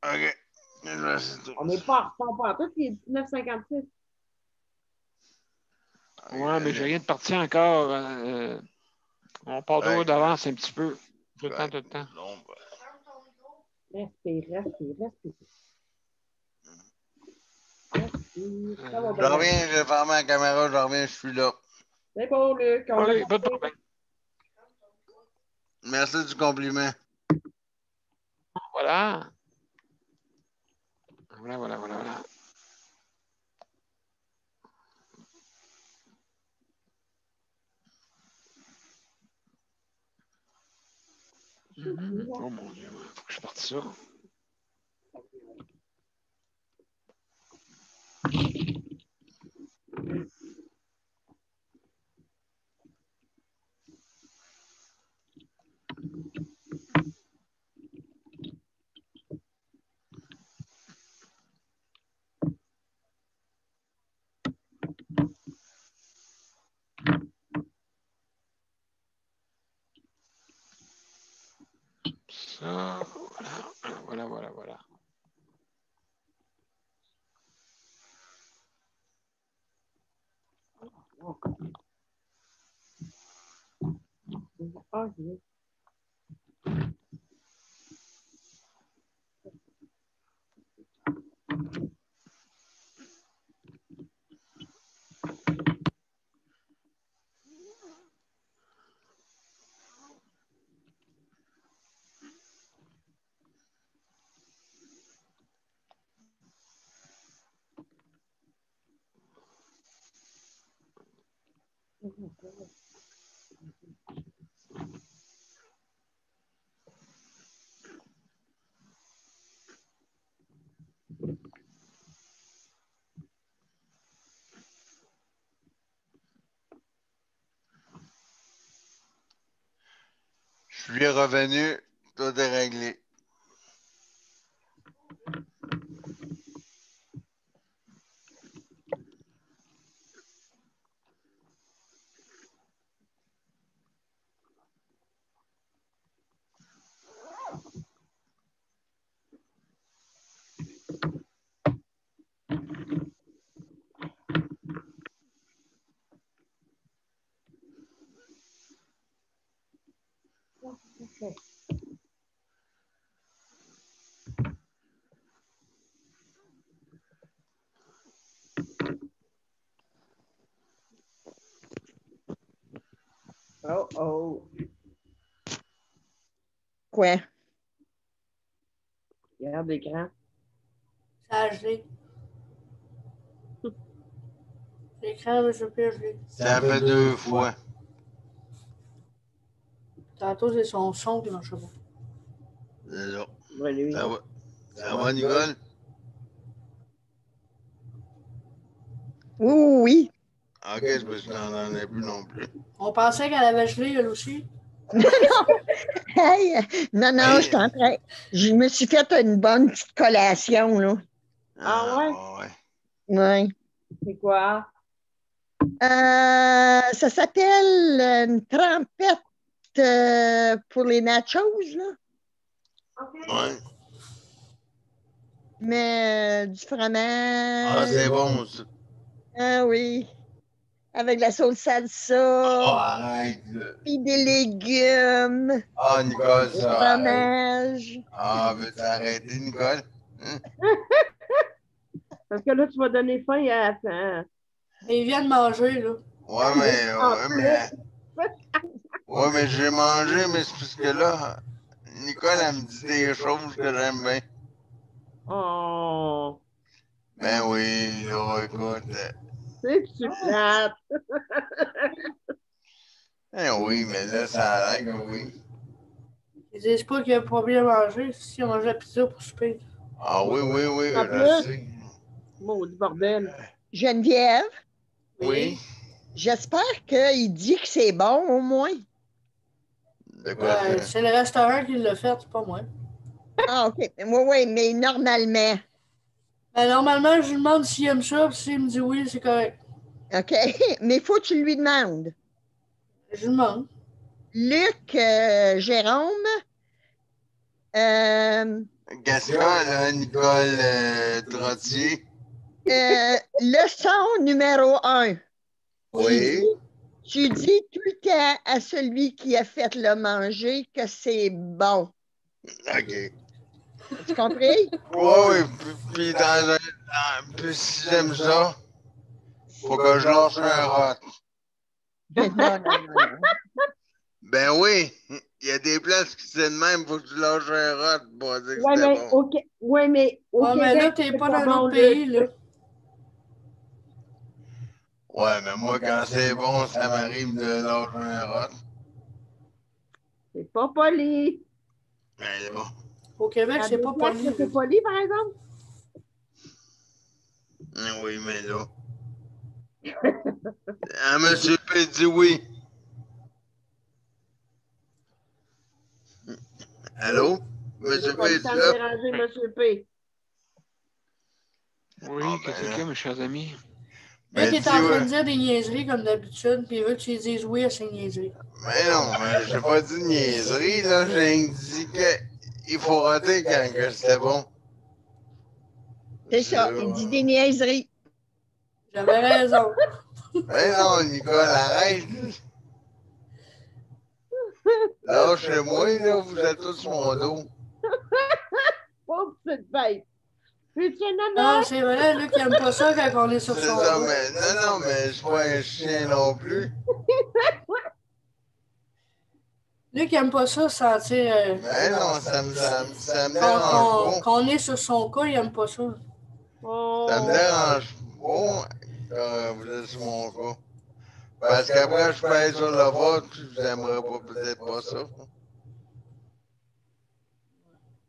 OK. Je vais essayer de- On n'est pas en retard, pas en tout, il est 19,56. Ouais, mais j'ai rien de parti encore. On part Ouais. d'avance un petit peu. Tout le Ouais. temps, tout le temps. Non, ben. Respire. Respire. Ça va Je bien. reviens, j'ai fermé la caméra, je reviens, je suis là. C'est bon, Luc. On Oui, a pas de compris. problème. Merci du compliment. Voilà. Voilà. Oh mon Dieu, faut que je parte ça. Ça, voilà. Ah, oui. Je suis revenu, tout est réglé. OK. Oh. Quoi? Regarde l'écran. Ça a gelé. L'écran, je peux plus gelé. Ça fait 2 fois. Tantôt, c'est son son qui marche pas. C'est ça. Ouais, lui. Ça va. Ça va, Nicole? Oui. OK, c'est parce que je n'entendais plus non plus. On pensait qu'elle avait gelé, elle aussi. Hey, non, Hey. je suis en train. Je me suis fait une bonne petite collation, là. Ah ouais? Ouais. Oui. C'est quoi? Ça s'appelle une trempette pour les nachos, là. OK. Ouais. Mais du fromage. Ah, c'est bon, ça. Ah oui. Avec la sauce salsa. Oh, arrête. Puis des légumes. Ah, Nicole, Du ça arrête. fromage. Ah, veux-tu arrêter, Nicole? Hein? Parce que là, tu vas donner faim à... Il vient de manger, là. Ouais, mais j'ai mangé, mais c'est parce que là, Nicole, elle me dit des choses que j'aime bien. Oh. Ben oui, là, écoute. C'est-tu plate? Oui, mais là, ça a l'air que oui. Ils disent pas qu'il a pas bien mangé si on mangeait la pizza pour souper. Ah oui, En je plus? sais. Maudit bordel. Geneviève, Oui? j'espère qu'il dit que c'est bon, au moins. De quoi ça? C'est le restaurant qui l'a fait, c'est pas moi. Ah, OK. Oui, mais normalement. Ben, normalement, je lui demande s'il aime ça, puis s'il me dit oui, c'est correct. OK. Mais il faut que tu lui demandes. Je lui demande. Luc, Jérôme, Question, là, Nicole Trottier. Leçon numéro 1. Oui. Tu dis tout le temps à celui qui a fait le manger que c'est bon. OK. Tu compris? Oui, puis puis si j'aime ça, faut que je lâche un rot. Non. Ben oui, il y a des places qui c'est de même, faut que tu lâches un rot pour dire que Ouais, c'était mais bon. au, ouais, mais au Ouais, mais Québec, là, t'es c'est pas pas dans bon, notre pays, Luc. là. Ouais, mais moi, quand c'est bon, ça m'arrive de lâcher un rot. C'est pas poli. Ben là, Au Québec, Il y a c'est des pas places poli, que là. c'est poli, par exemple. oui, mais là. Ah, monsieur P dit oui. Allô? Monsieur Pas P le dit temps de là? déranger M. P. Oui, Ah, qu'est-ce ben qu'il y là. a, mes chers amis? Là, Ben t'es dis en train ouais. de dire des niaiseries comme d'habitude, puis il veut que tu lui dises oui à ces niaiseries. Mais non, j'ai pas dit niaiserie, là. J'ai dit que il faut roter quand que c'était bon. C'est ça, il dit des niaiseries. J'avais raison. Mais non, Nicole, arrête. Lâchez-moi, là, vous êtes tous sur mon dos. Pauvre petite bête. Veux-tu un Non, honneur? c'est vrai, Luc, il aime pas ça quand on est sur C'est son ça, dos. mais non, mais je suis pas un chien non plus. Luc, il aime pas ça, sentir. Mais non, ça me dérange pas. Quand on est sur son cas, il aime pas ça. Ça me Oh. dérange pas quand vous êtes sur mon cas. Parce qu'après, je pèse sur le vôtre, puis vous aimerez pas, peut-être pas ça.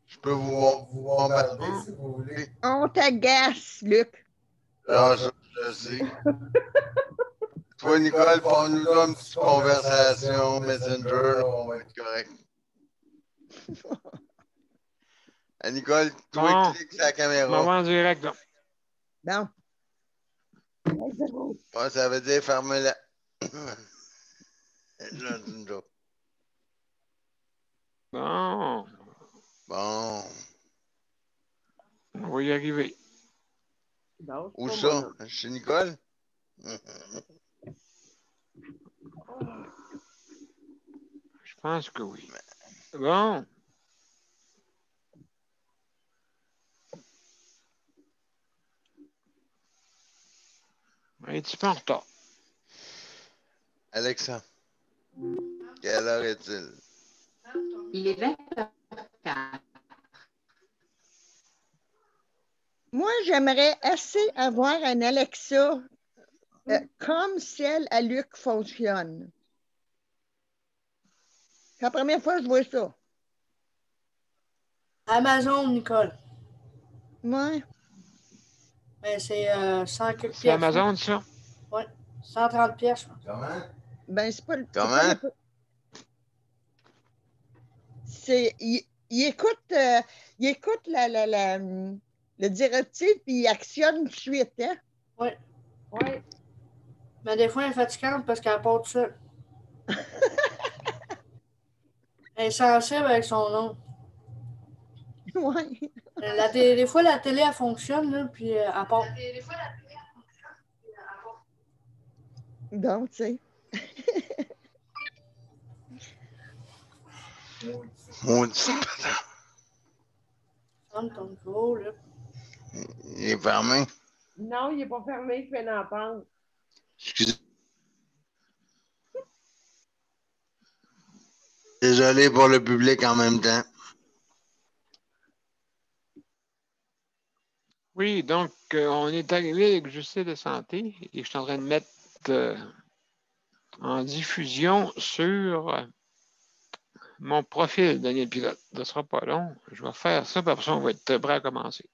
Je peux vous bombarder si vous voulez. On t'agace, Luc. Là, ça, je sais. Toi, Nicole, parle-nous une petite conversation, Messenger, là, on va être correct. Ah, Nicole, toi, Bon, clique sur la je m'en vais caméra. en direct, là. Bon. Ouais, ça veut dire ferme-la. Là, c'est une joke. Bon, Bon. on va y arriver. Non, c'est Où pas ça? mon homme. Chez Nicole? Je pense que oui. Bon, un petit peu en retard. Alexa, quelle heure est-il? Il est 20h04. Moi, j'aimerais assez avoir un Alexa comme celle à Luc fonctionne. C'est la première fois que je vois ça. Amazon, Nicole. Moi, Ben, c'est 100 quelques C'est pièces. Amazon, ça? Ouais, 130 pièces. Comment? ben, c'est pas le. Comment? Il écoute le directive puis il actionne tout de suite, hein? Ouais. Ouais. Mais des fois, elle est fatigante parce qu'elle part tout seule. Elle est sensible avec son nom. Ouais. Des fois, la télé, elle fonctionne, là, puis elle part. Donc, tu sais. Maudit. Ferme ton micro, là. Il est fermé. Non, il n'est pas fermé, je fais l'entendre. Excusez. Désolé pour le public en même temps. Oui, donc, on est arrivé avec Justice de santé et je suis en train de mettre en diffusion sur mon profil Daniel Pilote. Ce ne sera pas long. Je vais faire ça, puis après ça, on va être prêt à commencer.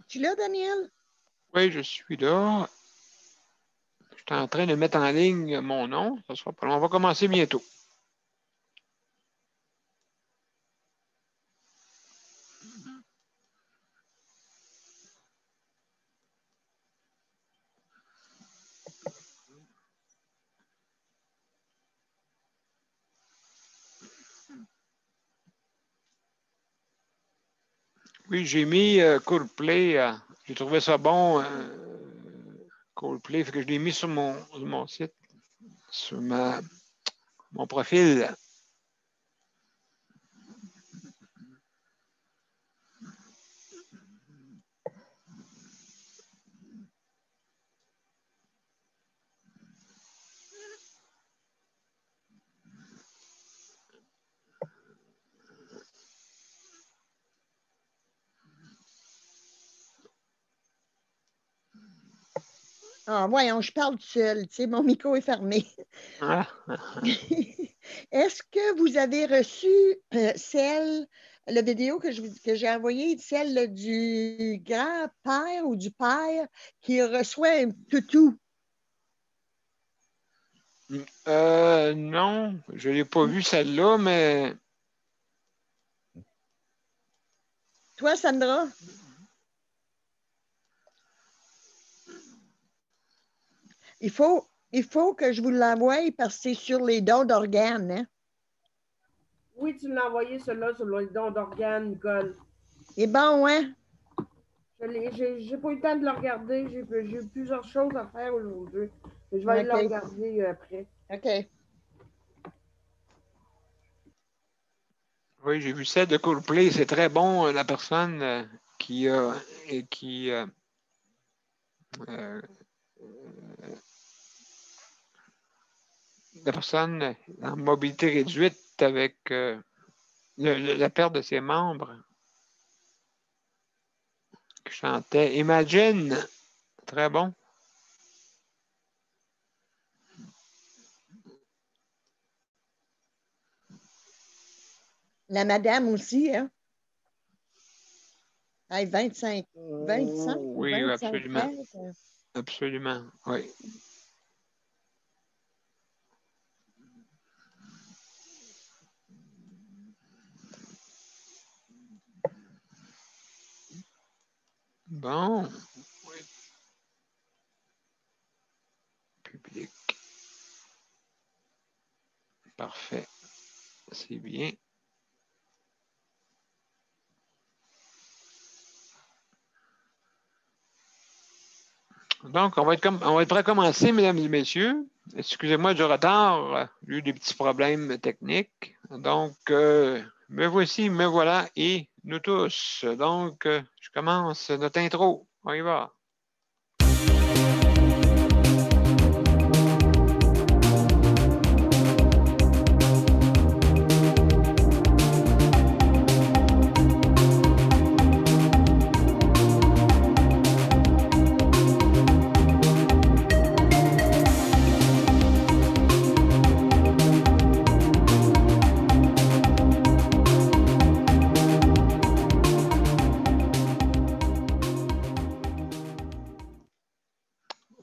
Es-tu là, Daniel? Oui, je suis là. Je suis en train de mettre en ligne mon nom. Ça sera pas long. On va commencer bientôt. Oui, j'ai mis Coldplay. J'ai trouvé ça bon, Coldplay. Fait que je l'ai mis sur mon site, sur mon profil. Ah, voyons, je parle seul. Tu sais, mon micro est fermé. Ah, Est-ce que vous avez reçu la vidéo que j'ai envoyée, celle du grand-père ou du père qui reçoit un toutou? non, je ne l'ai pas vue celle-là, mais Toi, Sandra? Il faut que je vous l'envoie parce que c'est sur les dons d'organes. Hein? Oui, tu l'as envoyé celui-là sur le don d'organes, Nicole. Et bon, hein? J'ai pas eu le temps de le regarder. J'ai eu plusieurs choses à faire aujourd'hui. Je vais aller le OK. regarder après. OK. oui, j'ai vu celle de Coldplay. C'est très bon, la personne qui a la personne en mobilité réduite avec la perte de ses membres qui chantait Imagine. Très bon. La madame aussi, hein? Hey, 25 ou Oui, 25 absolument. ans. Absolument, oui. Bon. Oui. Public. Parfait. C'est bien. Donc, on va être prêt à commencer, mesdames et messieurs. Excusez-moi du retard, j'ai eu des petits problèmes techniques. Donc, me voici, me voilà et nous tous. Donc, je commence notre intro. On y va.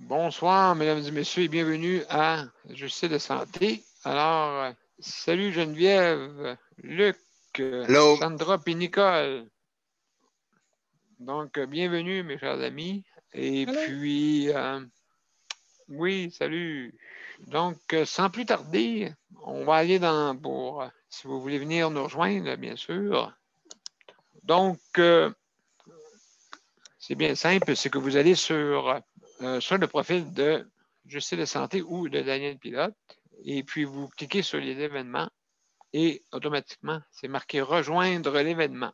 Bonsoir, mesdames et messieurs, et bienvenue à Justice de santé. Alors, salut Geneviève, Luc, Hello. Sandra et Nicole. Donc, bienvenue, mes chers amis. Et Allô? puis, oui, salut. Donc, sans plus tarder, on va aller si vous voulez venir nous rejoindre, bien sûr. Donc, c'est bien simple, c'est que vous allez sur le profil de Justice de santé ou de Daniel Pilote, et puis vous cliquez sur les événements et automatiquement, c'est marqué rejoindre l'événement.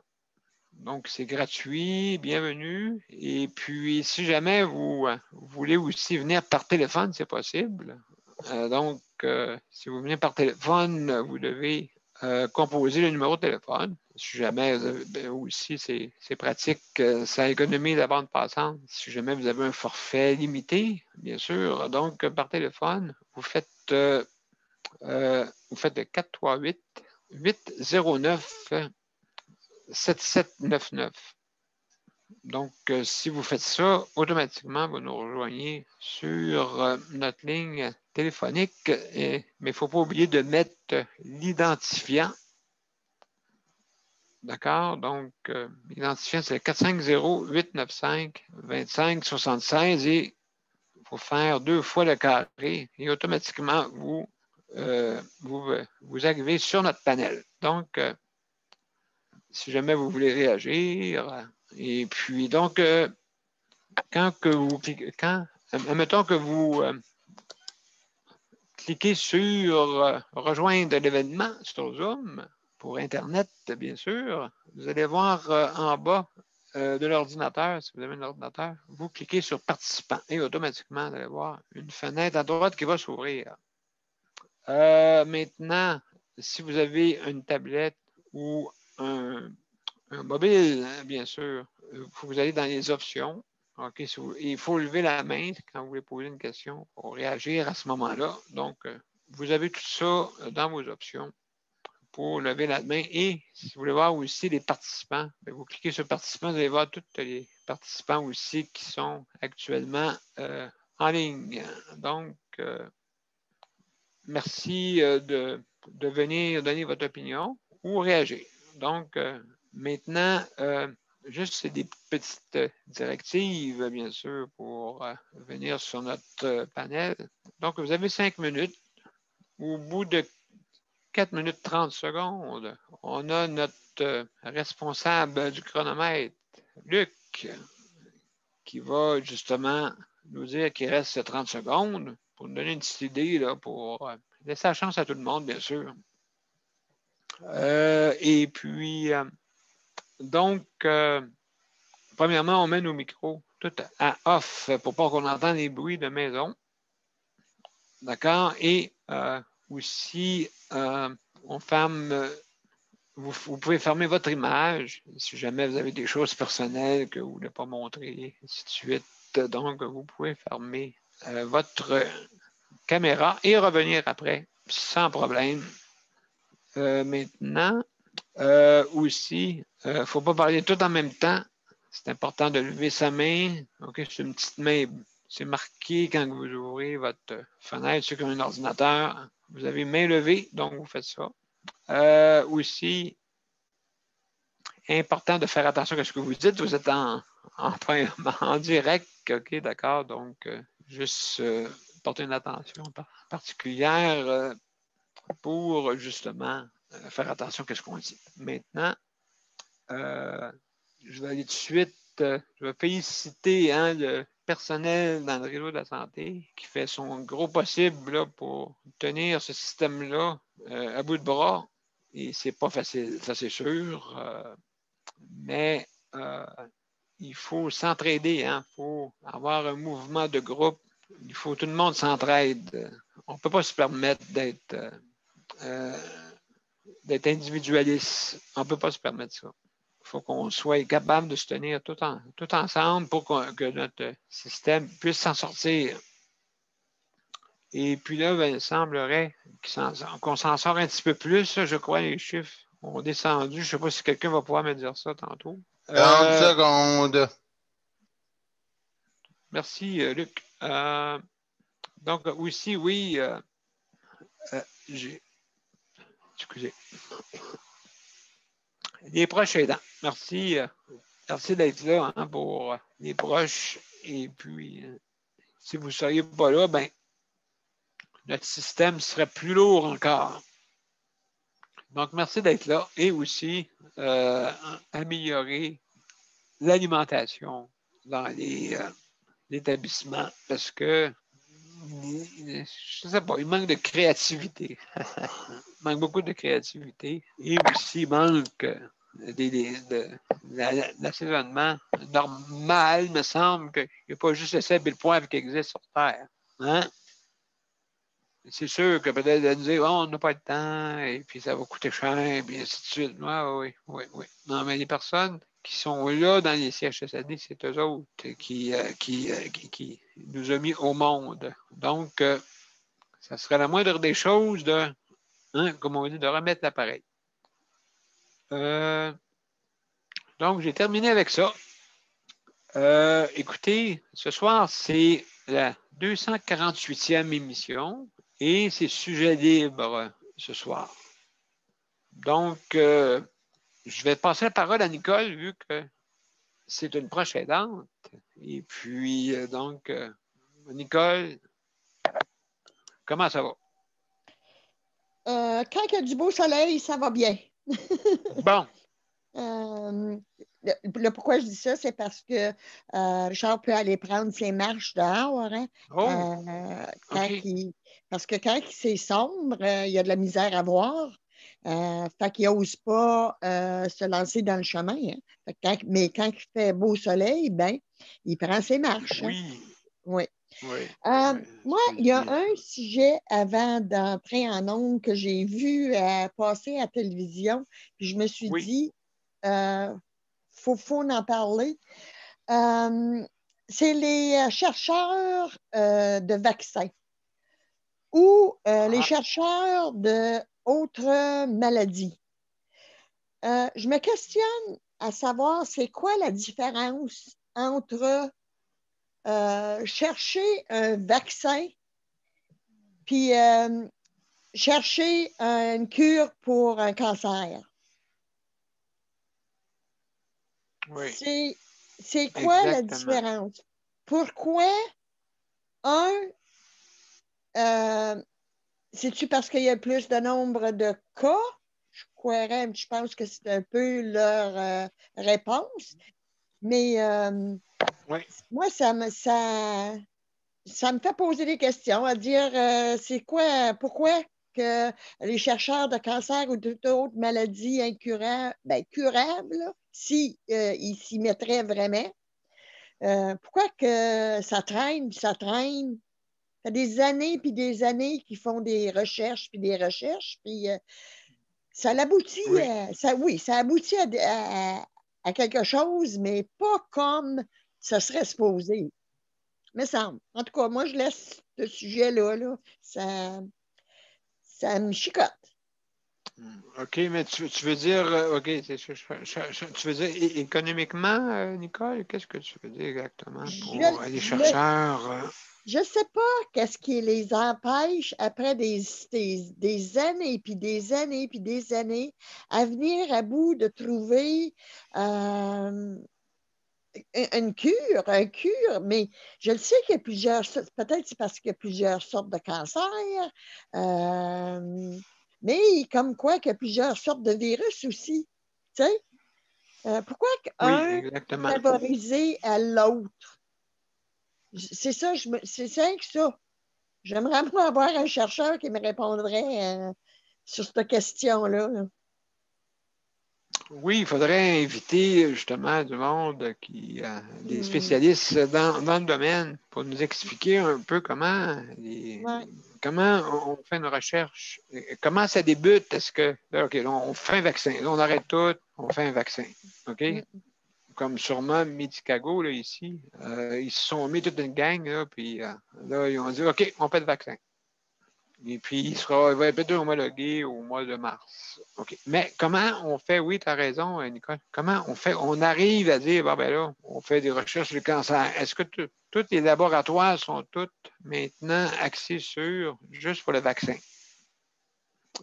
Donc, c'est gratuit, bienvenue. Et puis, si jamais vous voulez aussi venir par téléphone, c'est possible. Donc, si vous venez par téléphone, vous devez composer le numéro de téléphone. Si jamais, aussi, c'est pratique, ça économise la bande passante. Si jamais vous avez un forfait limité, bien sûr. Donc, par téléphone, vous faites le 438-809-7799. Donc, si vous faites ça, automatiquement, vous nous rejoignez sur notre ligne téléphonique. Mais il ne faut pas oublier de mettre l'identifiant. D'accord? Donc, l'identifiant, c'est 450-895-2576 et il faut faire 2 fois le carré et automatiquement, vous arrivez sur notre panel. Donc, si jamais vous voulez réagir, et puis donc, admettons que vous cliquez sur rejoindre l'événement sur Zoom, pour Internet, bien sûr, vous allez voir en bas de l'ordinateur, si vous avez un ordinateur, vous cliquez sur participants et automatiquement, vous allez voir une fenêtre à droite qui va s'ouvrir. Maintenant, si vous avez une tablette ou un mobile, bien sûr, vous allez dans les options. Okay, il faut lever la main quand vous voulez poser une question pour réagir à ce moment-là. Donc, vous avez tout ça dans vos options pour lever la main. Et si vous voulez voir aussi les participants, bien, vous cliquez sur participants, vous allez voir tous les participants aussi qui sont actuellement en ligne. Donc, merci de venir donner votre opinion ou réagir. Donc, maintenant, juste c'est des petites directives, bien sûr, pour venir sur notre panel. Donc, vous avez 5 minutes. Au bout de 4 minutes 30 secondes, on a notre responsable du chronomètre, Luc, qui va justement nous dire qu'il reste 30 secondes pour nous donner une petite idée, là, pour laisser la chance à tout le monde, bien sûr. Et puis, donc, premièrement, on met nos micros tout à off pour pas qu'on entende les bruits de maison. D'accord? Et aussi, on ferme, vous pouvez fermer votre image si jamais vous avez des choses personnelles que vous ne voulez pas montrer, ainsi de suite. Donc, vous pouvez fermer votre caméra et revenir après sans problème. Maintenant, aussi, il ne faut pas parler tout en même temps. C'est important de lever sa main. OK, c'est une petite main. C'est marqué quand vous ouvrez votre fenêtre sur un ordinateur. Vous avez main levée, donc vous faites ça. Aussi, important de faire attention à ce que vous dites. Vous êtes en direct, OK, d'accord. Donc, juste porter une attention particulière pour justement faire attention à ce qu'on dit. Maintenant, je vais aller tout de suite. Je vais féliciter le personnel dans le réseau de la santé qui fait son gros possible là, pour tenir ce système-là à bout de bras. Et c'est pas facile, ça c'est sûr. Mais il faut s'entraider. Il faut avoir un mouvement de groupe. Il faut tout le monde s'entraide. On ne peut pas se permettre d'être individualiste. On ne peut pas se permettre ça. Il faut qu'on soit capable de se tenir tout ensemble pour que notre système puisse s'en sortir. Et puis là, ben, il semblerait qu'on s'en sort un petit peu plus. Je crois les chiffres ont descendu. Je ne sais pas si quelqu'un va pouvoir me dire ça tantôt. 30 secondes. Merci, Luc. Donc, aussi, oui, excusez. Les proches aidants. Merci. Merci d'être là pour les proches. Et puis, si vous ne seriez pas là, ben, notre système serait plus lourd encore. Donc, merci d'être là. Et aussi, améliorer l'alimentation dans l'établissement parce que, je ne sais pas, il manque de créativité. Il manque beaucoup de créativité. Et aussi, il manque l'assaisonnement normal, me semble qu'il n'y a pas juste le sel et le poivre qui existent sur Terre. Hein? C'est sûr que peut-être de nous dire on n'a pas le temps et puis ça va coûter cher et puis ainsi de suite. Oui. Non, mais les personnes qui sont là dans les CHSLD, c'est eux autres qui nous ont mis au monde. Donc, ça serait la moindre des choses de, comme on dit, de remettre l'appareil. Donc, j'ai terminé avec ça. Écoutez, ce soir, c'est la 248e émission et c'est sujet libre ce soir. Donc, je vais passer la parole à Nicole vu que c'est une proche aidante. Et puis, Nicole, comment ça va? Quand il y a du beau soleil, ça va bien. Bon. Pourquoi je dis ça, c'est parce que Richard peut aller prendre ses marches dehors. Hein? Parce que quand c'est sombre, il y a de la misère à voir. Fait qu'il n'ose pas se lancer dans le chemin. Hein? Mais quand il fait beau soleil, ben, il prend ses marches. Oui. Hein? Oui. Oui. Moi, il y a un sujet avant d'entrer en ondes que j'ai vu passer à la télévision, puis je me suis dit, faut en parler. C'est les chercheurs de vaccins ou les chercheurs d'autres maladies. Je me questionne à savoir c'est quoi la différence entre chercher un vaccin puis chercher une cure pour un cancer. Oui. C'est quoi Exactement. la différence? Pourquoi c'est-tu parce qu'il y a plus de nombre de cas? Je pense que c'est un peu leur réponse. Mais moi, ça me fait poser des questions, à dire pourquoi que les chercheurs de cancer ou d'autres maladies curables, s'ils s'y mettraient vraiment, pourquoi que ça traîne, ça traîne? Ça fait des années puis des années qu'ils font des recherches, puis ça aboutit, ça aboutit à quelque chose, mais pas comme ça serait supposé. Me semble. En tout cas, moi, je laisse ce sujet-là, ça me chicote. OK, mais tu veux dire, OK, tu veux dire économiquement, Nicole, qu'est-ce que tu veux dire exactement pour les chercheurs? Je ne sais pas qu'est-ce qui les empêche après des années, puis des années, puis des années, à venir à bout de trouver une cure, mais je le sais qu'il y a plusieurs, peut-être c'est parce qu'il y a plusieurs sortes de cancers, mais comme quoi qu'il y a plusieurs sortes de virus aussi. Tu sais? Pourquoi qu'un favoriser à l'autre? C'est ça, c'est simple que ça. J'aimerais avoir un chercheur qui me répondrait sur cette question-là. Là. Oui, il faudrait inviter justement du monde des spécialistes dans le domaine pour nous expliquer un peu comment on fait une recherche, comment ça débute. Est-ce que, OK, là, on fait un vaccin, là, on arrête tout, on fait un vaccin, OK? Comme sûrement Medicago, là, ici, ils se sont mis toute une gang, là, puis là, ils ont dit, OK, on fait le vaccin. Et puis, il va être peut-être homologué au mois de mars. OK. Mais comment on fait, oui, tu as raison, Nicole, comment on fait, on arrive à dire, bon, ben là, on fait des recherches sur le cancer. Est-ce que tous les laboratoires sont tous maintenant axés sur juste pour le vaccin?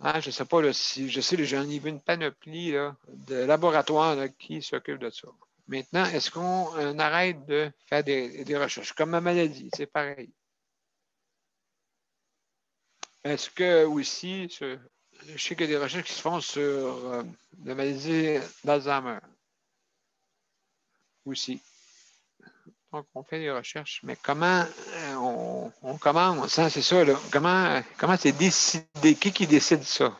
Ah, je ne sais pas si je sais que j'en ai vu une panoplie là, de laboratoires là, qui s'occupent de ça. Maintenant, est-ce qu'on arrête de faire des recherches? Comme ma maladie, c'est pareil. Est-ce que aussi, je sais qu'il y a des recherches qui se font sur la maladie d'Alzheimer aussi. Donc, on fait des recherches, mais comment on commence? Hein, c'est ça, là. Comment c'est décidé? Qui décide ça?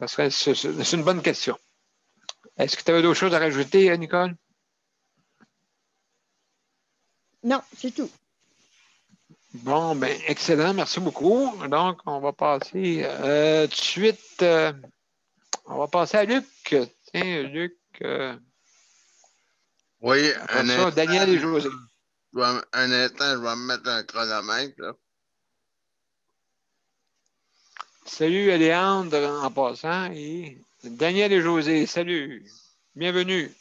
C'est une bonne question. Est-ce que tu avais d'autres choses à rajouter, Nicole? Non, c'est tout. Bon, ben, excellent, merci beaucoup. Donc, on va passer tout de suite, on va passer à Luc. Tiens, Luc. Oui, Daniel et José. Un instant, je vais me mettre un chronomètre. Là. Salut, Aléandre, en passant. Et Daniel et José, salut. Bienvenue.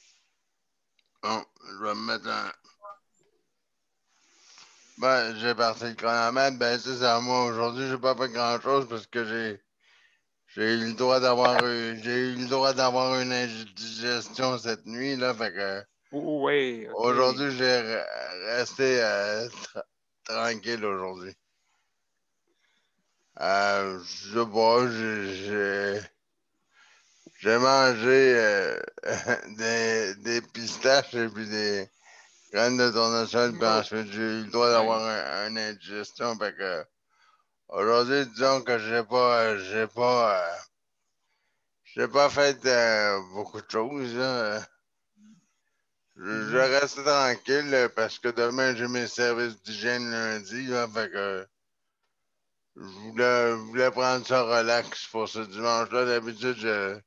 Bon, je vais me mettre un. Ben, j'ai parti le chronomètre. Ben, c'est ça. Moi, aujourd'hui, j'ai pas fait grand-chose parce que j'ai eu le droit d'avoir une indigestion cette nuit, là. Fait que Oui, OK. aujourd'hui, j'ai resté tranquille aujourd'hui. Je sais pas, j'ai mangé des pistaches et puis des graines de tournesol, puis ensuite j'ai eu le droit d'avoir une indigestion. Fait que aujourd'hui, disons que j'ai pas fait beaucoup de choses, là. Je reste tranquille parce que demain j'ai mes services d'hygiène lundi, là, fait que je voulais prendre ça relax pour ce dimanche-là. D'habitude, je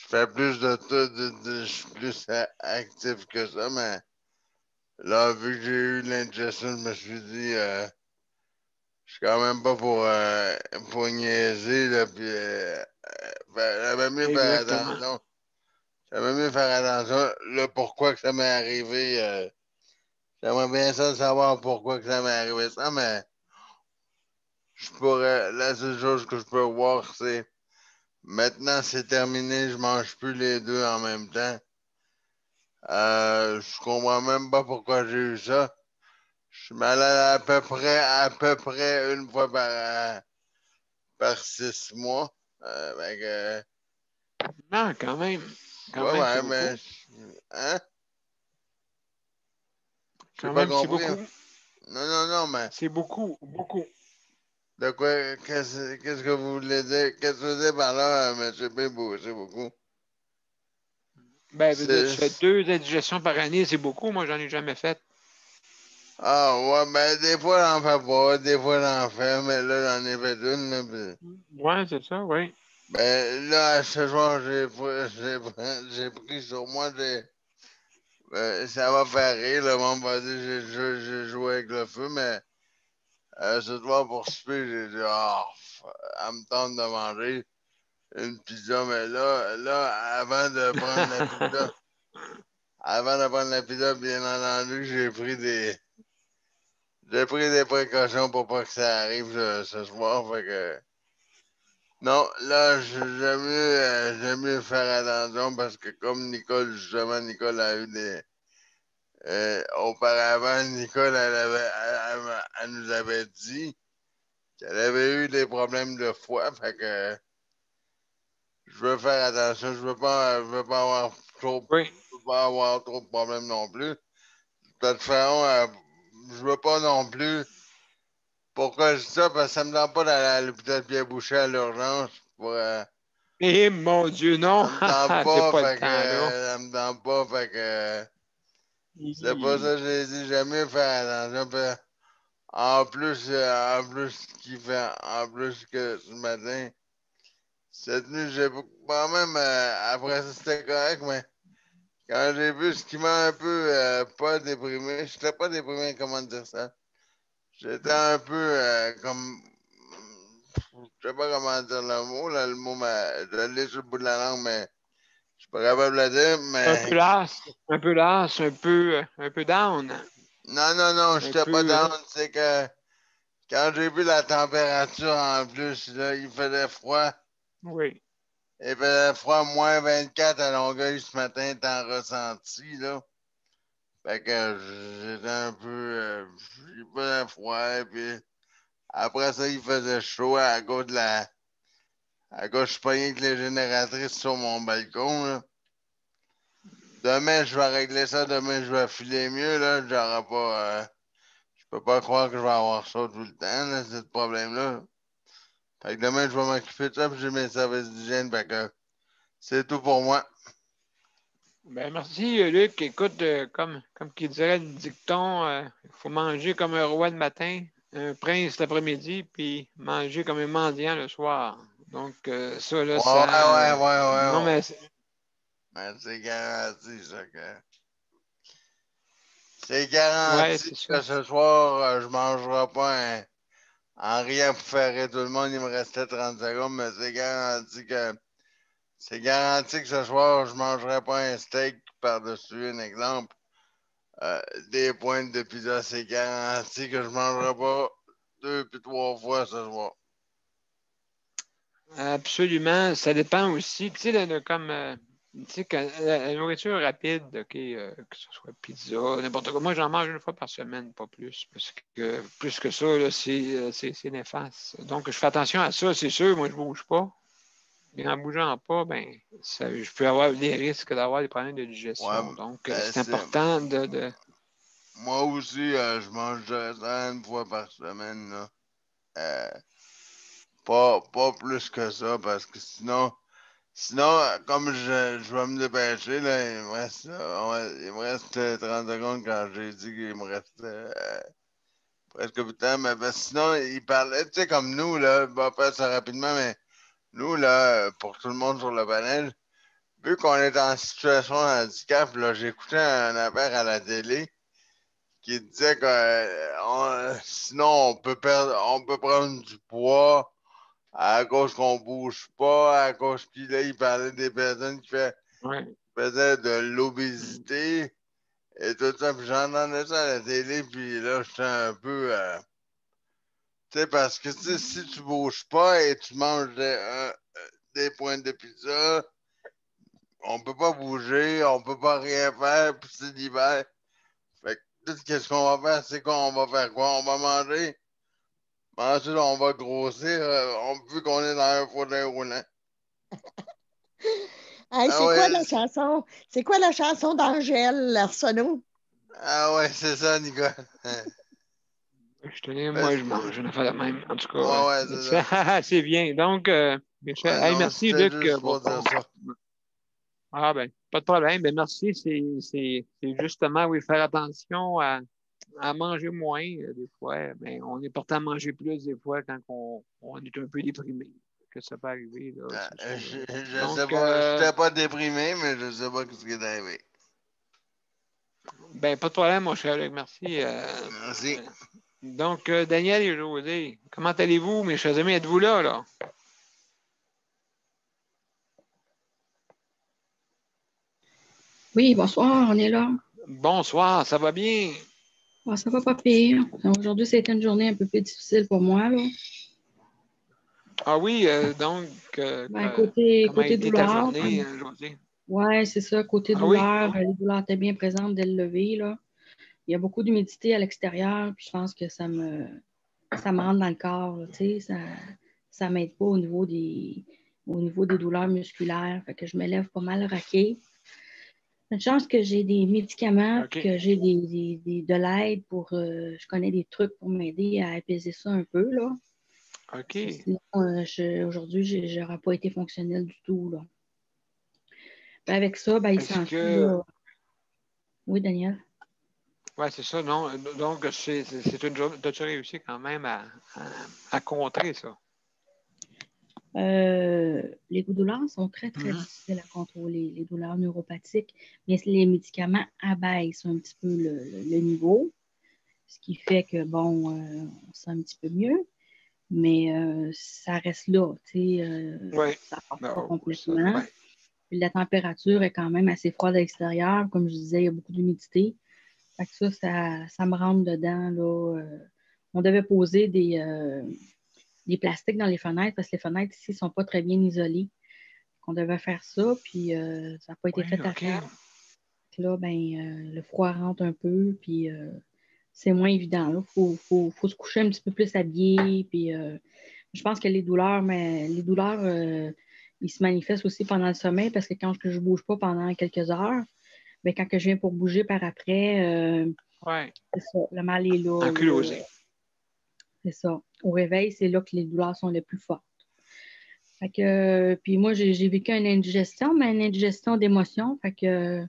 fais plus de tout, je suis plus actif que ça, mais là, vu que j'ai eu l'ingestion, je me suis dit, je suis quand même pas pour niaiser, là, puis j'avais mieux faire Exactement. attention. J'avais mieux faire attention, le pourquoi que ça m'est arrivé. J'aimerais bien ça savoir pourquoi que ça m'est arrivé ça, mais la seule chose que je peux voir, c'est maintenant c'est terminé, je mange plus les deux en même temps. Je comprends même pas pourquoi j'ai eu ça. Je suis malade à peu près une fois par 6 mois. Fait que, Non, quand même. Quand ouais, même, c'est ouais, beaucoup. mais, hein? J'ai Quand pas même, c'est compris. beaucoup. Non, mais C'est beaucoup, beaucoup. de quoi, qu'est-ce que vous voulez dire? Qu'est-ce que vous dites par là, M. Pibou? C'est beaucoup. Ben, veut dire, tu fais C'est- 2 indigestions par année, c'est beaucoup. Moi, j'en ai jamais fait. Ah, ouais, ben, des fois, j'en fais pas, des fois, j'en fais, mais là, j'en ai fait une, là, puis- Ouais, c'est ça, oui. Ben, là, ce soir, j'ai pris sur moi, ça va faire rire, le monde va dire j'ai joué avec le feu, mais ce soir, pour souper, j'ai dit, elle me tente de manger une pizza, mais là, avant de prendre la pizza, bien entendu, j'ai pris des précautions pour pas que ça arrive ce soir, fait que non, là, j'aime mieux faire attention parce que comme Nicole, justement, Nicole a eu auparavant, Nicole, elle nous avait dit qu'elle avait eu des problèmes de foie, fait que je veux faire attention, je veux pas avoir Oui. je veux pas avoir trop de problèmes non plus. De toute façon, je veux pas non plus. Pourquoi je dis ça? Parce que ça me donne pas d'aller à l'hôpital Pierre Boucher à l'urgence pour. Eh, mon Dieu, non! Ça me tente J'ai pas, pas le fait temps, là. que. Ça me tente pas, fait que. C'est pas ça que j'ai dit, j'aime mieux faire attention. Puis, en plus que ce matin, cette nuit, j'ai quand même, après ça, c'était correct, mais quand j'ai vu ce qui m'a un peu pas déprimé, j'étais pas déprimé, comment dire ça? J'étais un peu comme, je sais pas comment dire le mot, là, le mot, je l'ai sur le bout de la langue, mais je suis pas capable de le dire, Un peu mais las, un peu down. non, Un j'étais pas peu, down, hein? c'est que quand j'ai vu la température en plus, là, il faisait froid. Oui. Il faisait froid, moins 24 à Longueuil ce matin, t'en ressenti, là. Fait que j'étais un peu. Il faisait froid, et puis après ça, il faisait chaud à cause de la. À cause, je suis pogné avec les génératrices sur mon balcon, là. Demain, je vais régler ça, demain, je vais filer mieux, là. J'aurai pas. Je peux pas croire que je vais avoir ça tout le temps, là, ce problème-là. Fait que demain, je vais m'occuper de ça, puis j'ai mes services d'hygiène, fait que c'est tout pour moi. Ben, merci, Luc. Écoute, comme qui dirait le dicton, il faut manger comme un roi le matin, un prince l'après-midi, puis manger comme un mendiant le soir. Donc, ça, là, ça. Non, Ouais. mais Mais c'est garanti, ça, que. C'est ouais, garanti c'est ça. que ce soir, je mangerai pas en rien pour faire rire tout le monde. Il me restait 30 secondes, mais c'est garanti que ce soir, je mangerai pas un steak par-dessus un exemple. des pointes de pizza, c'est garanti que je ne mangerai pas 2 puis 3 fois ce soir. Absolument. Ça dépend aussi. Tu sais, comme tu sais, la nourriture rapide, OK, que ce soit pizza, n'importe quoi. Moi, j'en mange une fois par semaine, pas plus. Parce que plus que ça, là, c'est néfaste. Donc, je fais attention à ça, c'est sûr. Moi, je ne bouge pas. Mais en ne bougeant pas, ben, je peux avoir des risques d'avoir des problèmes de digestion. Ouais, Donc, ben, c'est important de. Moi aussi, je mange de ça une fois par semaine. Là. Pas plus que ça, parce que sinon comme je vais me dépêcher, là, il me reste 30 secondes quand j'ai dit qu'il me restait presque 8 temps. Mais ben, sinon, il parlait, tu sais, comme nous, là, je vais faire ça rapidement, mais nous, là, pour tout le monde sur le panel, vu qu'on est en situation de handicap, là, j'écoutais un affaire à la télé qui disait que sinon on peut prendre du poids à cause qu'on bouge pas, à cause puis là, il parlait des personnes qui Ouais. faisaient de l'obésité et tout ça. Puis j'entendais ça à la télé, puis là, j'étais un peu tu sais, parce que si tu bouges pas et tu manges des pointes de pizza, on peut pas bouger, on peut pas rien faire, puis c'est l'hiver. Fait que tout ce qu'on va faire, c'est quoi? On va faire quoi? On va manger. Ensuite, on va grossir, vu qu'on est dans un fauteuil roulant. Hey, Ah c'est quoi ouais, la chanson? C'est quoi la chanson d'Angèle Arsenault? ah ouais, c'est ça, Nicole. Je tenais, Ben, moi, je mange une affaire de même. En tout ouais, cas, ouais, c'est ça. c'est bien. Donc, Michel, Ouais, hey, non, merci, c'était Luc. juste Bon, pour dire ça. ah, ben, pas de problème. Ben, merci. C'est justement, oui, faire attention à manger moins, des fois. Mais on est porté à manger plus, des fois, quand on est un peu déprimé. Que ça peut arriver, là, c'est sûr. Je sais Donc, pas, j'étais pas déprimé, mais je sais pas ce qui est arrivé. ben, pas de problème, mon cher Luc. Merci. Merci. Donc, Daniel et José, comment allez-vous, mes chers amis? Êtes-vous là, là? Oui, bonsoir, on est là. Bonsoir, ça va bien? Ah, ça va pas pire. Aujourd'hui, c'était une journée un peu plus difficile pour moi, là. Ah oui, donc, Ben, comment a côté été ta douleur, journée, José? ouais, c'est ça, côté Ah oui? douleur, les douleurs étaient bien présentes dès le lever, là. Il y a beaucoup d'humidité à l'extérieur, puis je pense que ça me rentre dans le corps, là, tu sais, ça m'aide pas au niveau des douleurs musculaires, fait que je me lève pas mal raquée. Une chance que j'ai des médicaments, OK. que j'ai de l'aide pour, je connais des trucs pour m'aider à apaiser ça un peu, là. OK. Sinon, aujourd'hui, je n'aurais pas été fonctionnelle du tout, là. Ben, avec ça, ben, il Est-ce s'ensuit, que... là. Oui, Daniel? Oui, c'est ça, non? Donc, c'est une journée... As-tu réussi quand même à contrer ça? Les douleurs sont très, très Mhm. difficiles à contrôler, les douleurs neuropathiques, mais les médicaments abaissent un petit peu le niveau, ce qui fait que, bon, on se sent un petit peu mieux, mais ça reste là, tu sais, Oui. ça ne passe pas Non, ça, complètement. ben, Puis la température est quand même assez froide à l'extérieur, comme je disais, il y a beaucoup d'humidité. Fait que ça me rentre dedans, là. On devait poser des plastiques dans les fenêtres parce que les fenêtres ici ne sont pas très bien isolées. On devait faire ça, puis ça n'a pas été oui, fait à OK. temps. Là, ben, le froid rentre un peu, puis c'est moins évident. Il faut se coucher un petit peu plus habillé. Puis, je pense que les douleurs, ils se manifestent aussi pendant le sommeil parce que quand je ne bouge pas pendant quelques heures, ben, quand je viens pour bouger par après, Oui. c'est ça, le mal est là. Ankylosé. C'est ça. Au réveil, c'est là que les douleurs sont les plus fortes. Fait que, puis moi, j'ai vécu une indigestion, mais une indigestion d'émotions. Fait que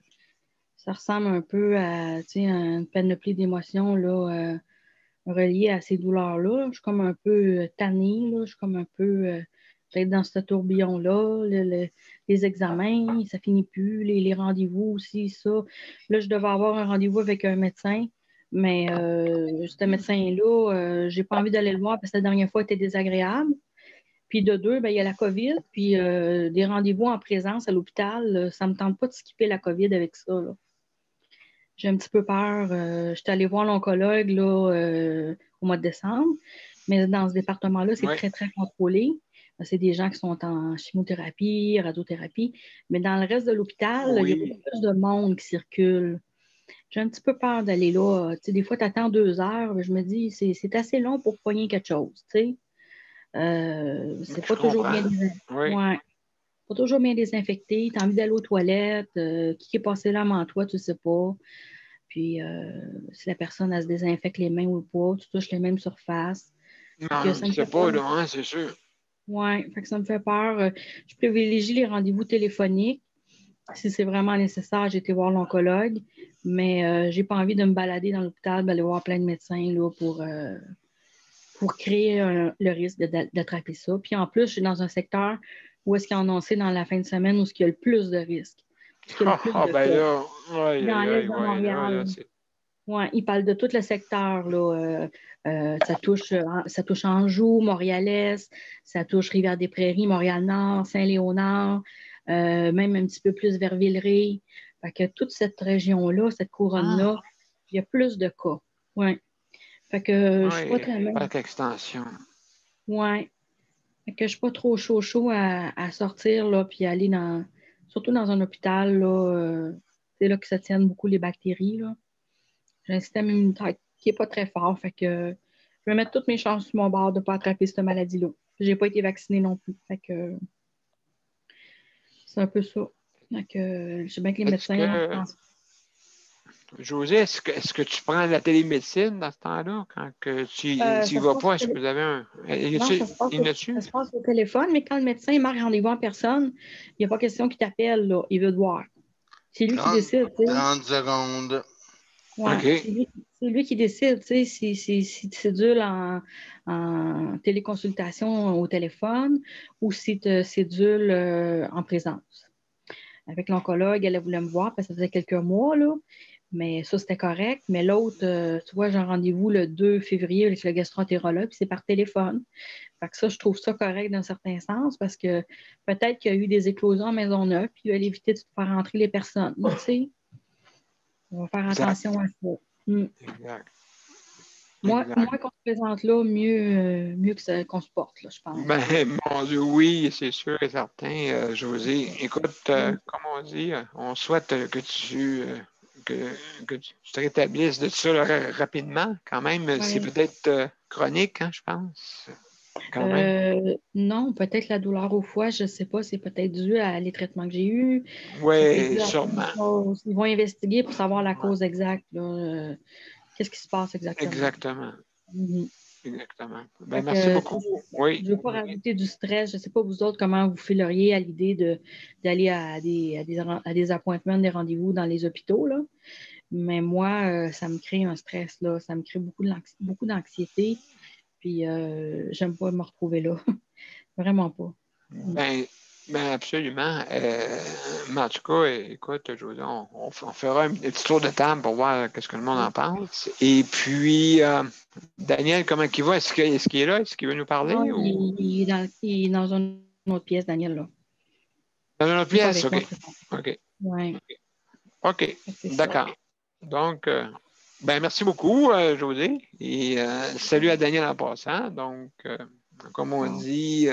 ça ressemble un peu à une panoplie d'émotions là, reliées à ces douleurs-là. Je suis comme un peu tannée, là. Je suis comme un peu peut-être dans ce tourbillon-là. Les examens, ça finit plus. Les rendez-vous aussi, ça. Là, je devais avoir un rendez-vous avec un médecin, mais ce médecin-là, j'ai pas envie d'aller le voir parce que la dernière fois, il était désagréable. Puis de deux, ben, il y a la COVID, puis des rendez-vous en présence à l'hôpital. Ça ne me tente pas de skipper la COVID avec ça, là. J'ai un petit peu peur. Je suis allée voir l'oncologue là, au mois de décembre, mais dans ce département-là, c'est Oui. très, très contrôlé. C'est des gens qui sont en chimiothérapie, radiothérapie, mais dans le reste de l'hôpital, il y a Oui. beaucoup plus de monde qui circule. J'ai un petit peu peur d'aller là. Tu sais, des fois, tu attends 2 heures, mais je me dis, c'est assez long pour pogner quelque chose. Tu sais. C'est Je pas toujours comprends. bien Oui. ouais, pas toujours bien désinfecté. Tu as envie d'aller aux toilettes. Qui est passé là avant toi, tu ne sais pas. Puis, si la personne, elle se désinfecte les mains ou pas, tu touches les mêmes surfaces. Fait que Non, ça me c'est fait pas, peur. là, hein, c'est sûr. Ouais, fait que ça me fait peur. Je privilégie les rendez-vous téléphoniques. Si c'est vraiment nécessaire, j'ai été voir l'oncologue, mais j'ai pas envie de me balader dans l'hôpital, d'aller voir plein de médecins là, pour créer le risque d'attraper ça. Puis en plus, je suis dans un secteur où est-ce qu'ils ont annoncé dans la fin de semaine où est-ce qu'il y a le plus de risques, où est-ce qu'il y a le plus de Ben cas. là, oui, Dans l'est de ouais, là, Montréal. c'est. Ouais, ils parlent de tout le secteur. Là, ça touche Anjou, Montréal-Est, ça touche Rivière-des-Prairies, Montréal-Nord, Saint-Léonard, même un petit peu plus vers Villeray. Fait que toute cette région-là, cette couronne-là, il y a plus de cas. Ouais. Fait que je suis pas Oui, très loin. parc extension. Ouais. Fait que je suis pas trop chaud à sortir, là, puis aller surtout dans un hôpital, là, c'est là que se tiennent beaucoup les bactéries, là. J'ai un système immunitaire qui n'est pas très fort. Fait que je vais mettre toutes mes chances sur mon bord de ne pas attraper cette maladie-là. Je n'ai pas été vaccinée non plus. Fait que c'est un peu ça. Fait que je sais bien que les Est-ce médecins que, pensent. José, est-ce que tu prends la télémédecine dans ce temps-là, quand que tu y Ça se vas passe pas? au Est-ce que vous avez un. Non, Y en a-tu? ça se passe au téléphone, mais quand le médecin marque rendez-vous en personne, il n'y a pas question qu'il t'appelle, là. Il veut te voir. C'est lui qui 30, décide, tu sais. 30 secondes. Ouais, OK. c'est lui qui décide, tu sais, si tu cédules en téléconsultation au téléphone ou si tu cédules en présence. Avec l'oncologue, elle voulait me voir parce que ça faisait quelques mois, là. Mais ça, c'était correct. Mais l'autre, tu vois, j'ai un rendez-vous le 2 février avec le gastroentérologue, puis c'est par téléphone. Fait que ça, je trouve ça correct d'un certain sens parce que peut-être qu'il y a eu des éclosions en Maisonneuve, puis il va éviter de faire entrer les personnes, tu sais. On va faire Exact. attention à ça. Mm. Exact. Moins Exact. qu'on se présente là, mieux qu'on se porte, là, je pense. Ben, mon Dieu, oui, c'est sûr et certain, José. Écoute, comme on dit, on souhaite que tu te rétablisses de ça là, rapidement. Quand même, c'est Ouais. peut-être chronique, hein, je pense. Quand même. Non, peut-être la douleur au foie, je ne sais pas, c'est peut-être dû à les traitements que j'ai eus. C'est peut-être Oui, dû à plein sûrement. de choses. Ils vont investiguer pour savoir la cause exacte, là, qu'est-ce qui se passe exactement. Exactement. Mhm. Exactement. Ben, Fait merci que, beaucoup. Oui. je ne veux pas rajouter du stress. Je ne sais pas vous autres comment vous fileriez à l'idée d'aller à des appointements, des rendez-vous dans les hôpitaux, là. Mais moi, ça me crée un stress, là. Ça me crée beaucoup d'anxiété. Puis, j'aime pas me retrouver là. Vraiment pas. Ben, absolument. Mais en tout cas, écoute, José, on fera un petit tour de table pour voir ce que le monde en pense. Et puis, Daniel, comment il va? Est-ce qu'il est là? Est-ce qu'il veut nous Non, parler? Ou... il est dans une autre pièce, Daniel, là. Dans une autre Il n'est pas pièce? avec moi. OK. OK. Ouais, OK. c'est ça. D'accord. Donc, ben, merci beaucoup, José. Et salut à Daniel en passant. Donc, comme on dit,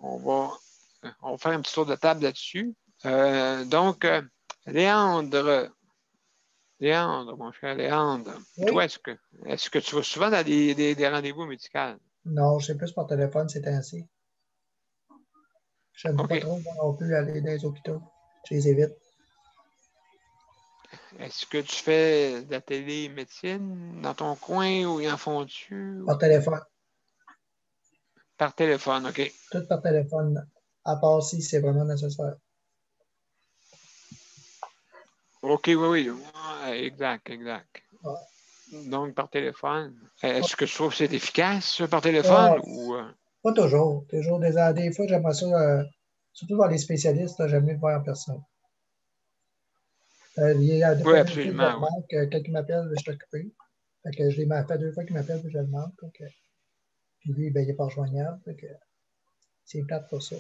on va faire un petit tour de table là-dessus. Donc, Léandre, mon cher Léandre, toi, Oui. est-ce que tu vas souvent dans des rendez-vous médicaux? Non, c'est plus par téléphone, c'est ainsi. Je n'aime pas OK. trop, moi non plus, aller dans les hôpitaux. Je les évite. Est-ce que tu fais de la télémédecine dans ton coin ou y en font-tu? Par téléphone. Par téléphone, OK. Tout par téléphone, à part si c'est vraiment nécessaire. OK, oui. Ouais, exact. Ouais. Donc, par téléphone. Est-ce que tu trouves que c'est efficace par téléphone Ah, ou. pas toujours. Toujours des fois, j'aimerais ça, surtout voir les spécialistes, là, j'aime mieux le voir en personne. Il y a des Oui, fois, deux fois que je le absolument, oui. manque, quelqu'un m'appelle, je suis occupé. Fait que je l'ai fait 2 fois qu'il m'appelle, puis je le manque. Puis lui, ben, il n'est pas rejoignable. Fait que c'est plate pour ça.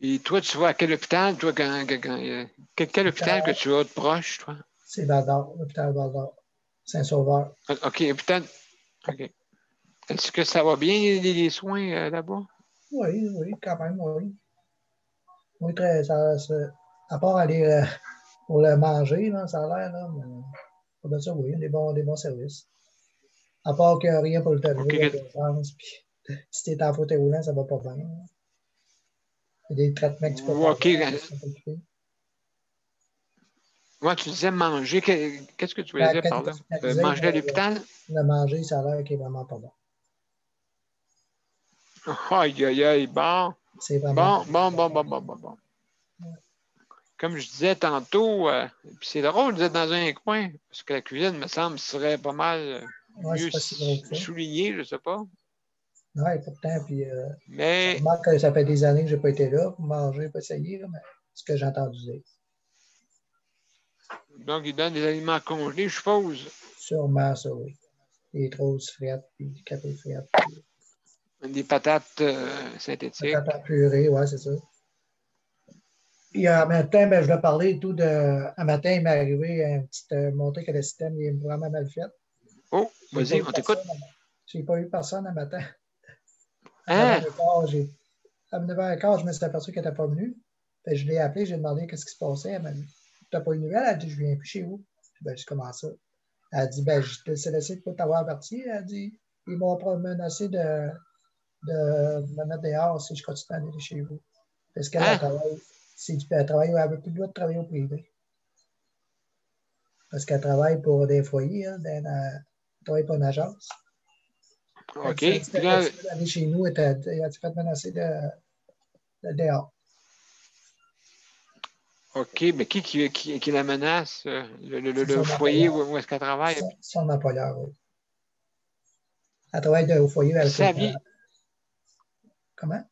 Et toi, tu vas à quel hôpital, toi, quel hôpital que tu as de proche, toi? C'est Val-d'Or, l'hôpital Val-d'Or, Saint-Sauveur. OK, hôpital. OK. Est-ce que ça va bien, les soins là-bas? Oui, oui, quand même, oui. Oui, à part aller pour le manger, là, ça a l'air, là, mais pour de ça, oui, des bons services. À part que rien pour le te OK. lever à l'urgence, puis si t'es en fauteuil roulant, ça va pas bien. Il y a des traitements que tu peux pas OK. faire, parce que tu peux t'occuper. Moi, tu disais manger. Qu'est-ce que tu voulais La dire par qualité là? de la cuisine, Manger à l'hôpital? le manger, ça a l'air qu'il est vraiment pas bon. Aïe, aïe, aïe. Bon. C'est vraiment Bon. Comme je disais tantôt, puis c'est drôle d'être dans un coin, parce que la cuisine, me semble, serait pas mal ouais, mieux c'est pas si gros que ça. soulignée, je ne sais pas. Ouais, pourtant, puis je Mais, remarque que ça fait des années que je n'ai pas été là pour manger, pas essayer, là, mais c'est ce que j'ai entendu dire. donc, ils donnent des aliments congelés, je suppose. Sûrement ça, oui. Des grosses frites, puis des cafés frites. Des patates synthétiques. Patates purée, ouais, c'est ça. Puis en même temps, ben, je dois parler et tout de. Un matin, il m'est arrivé une petite montée que le système il est vraiment mal fait. Oh, vas-y, on t'écoute. J'ai pas eu personne un matin. Hein? À 9h15, je me suis aperçu qu'elle n'était pas venue. Fait, je l'ai appelée, j'ai demandé qu'est-ce qui se passait. Elle m'a dit, tu n'as pas eu de nouvelles? Elle a dit, je viens plus chez vous. Ben, je commence ça. Elle a dit, ben, je te laissé de pas t'avoir averti. Elle a dit, ils m'ont menacé de me mettre dehors si je continue à aller chez vous. Parce qu'elle travaille, elle n'avait plus le droit de travailler au privé. Parce qu'elle travaille pour des foyers, hein, elle travaille pour une agence. OK. Elle dit, puis là, aller chez nous, elle a fait menacer de dehors. OK, mais qui la menace? Le foyer où est-ce qu'elle travaille? Son employeur, oui. Elle travaille au foyer avec Comment?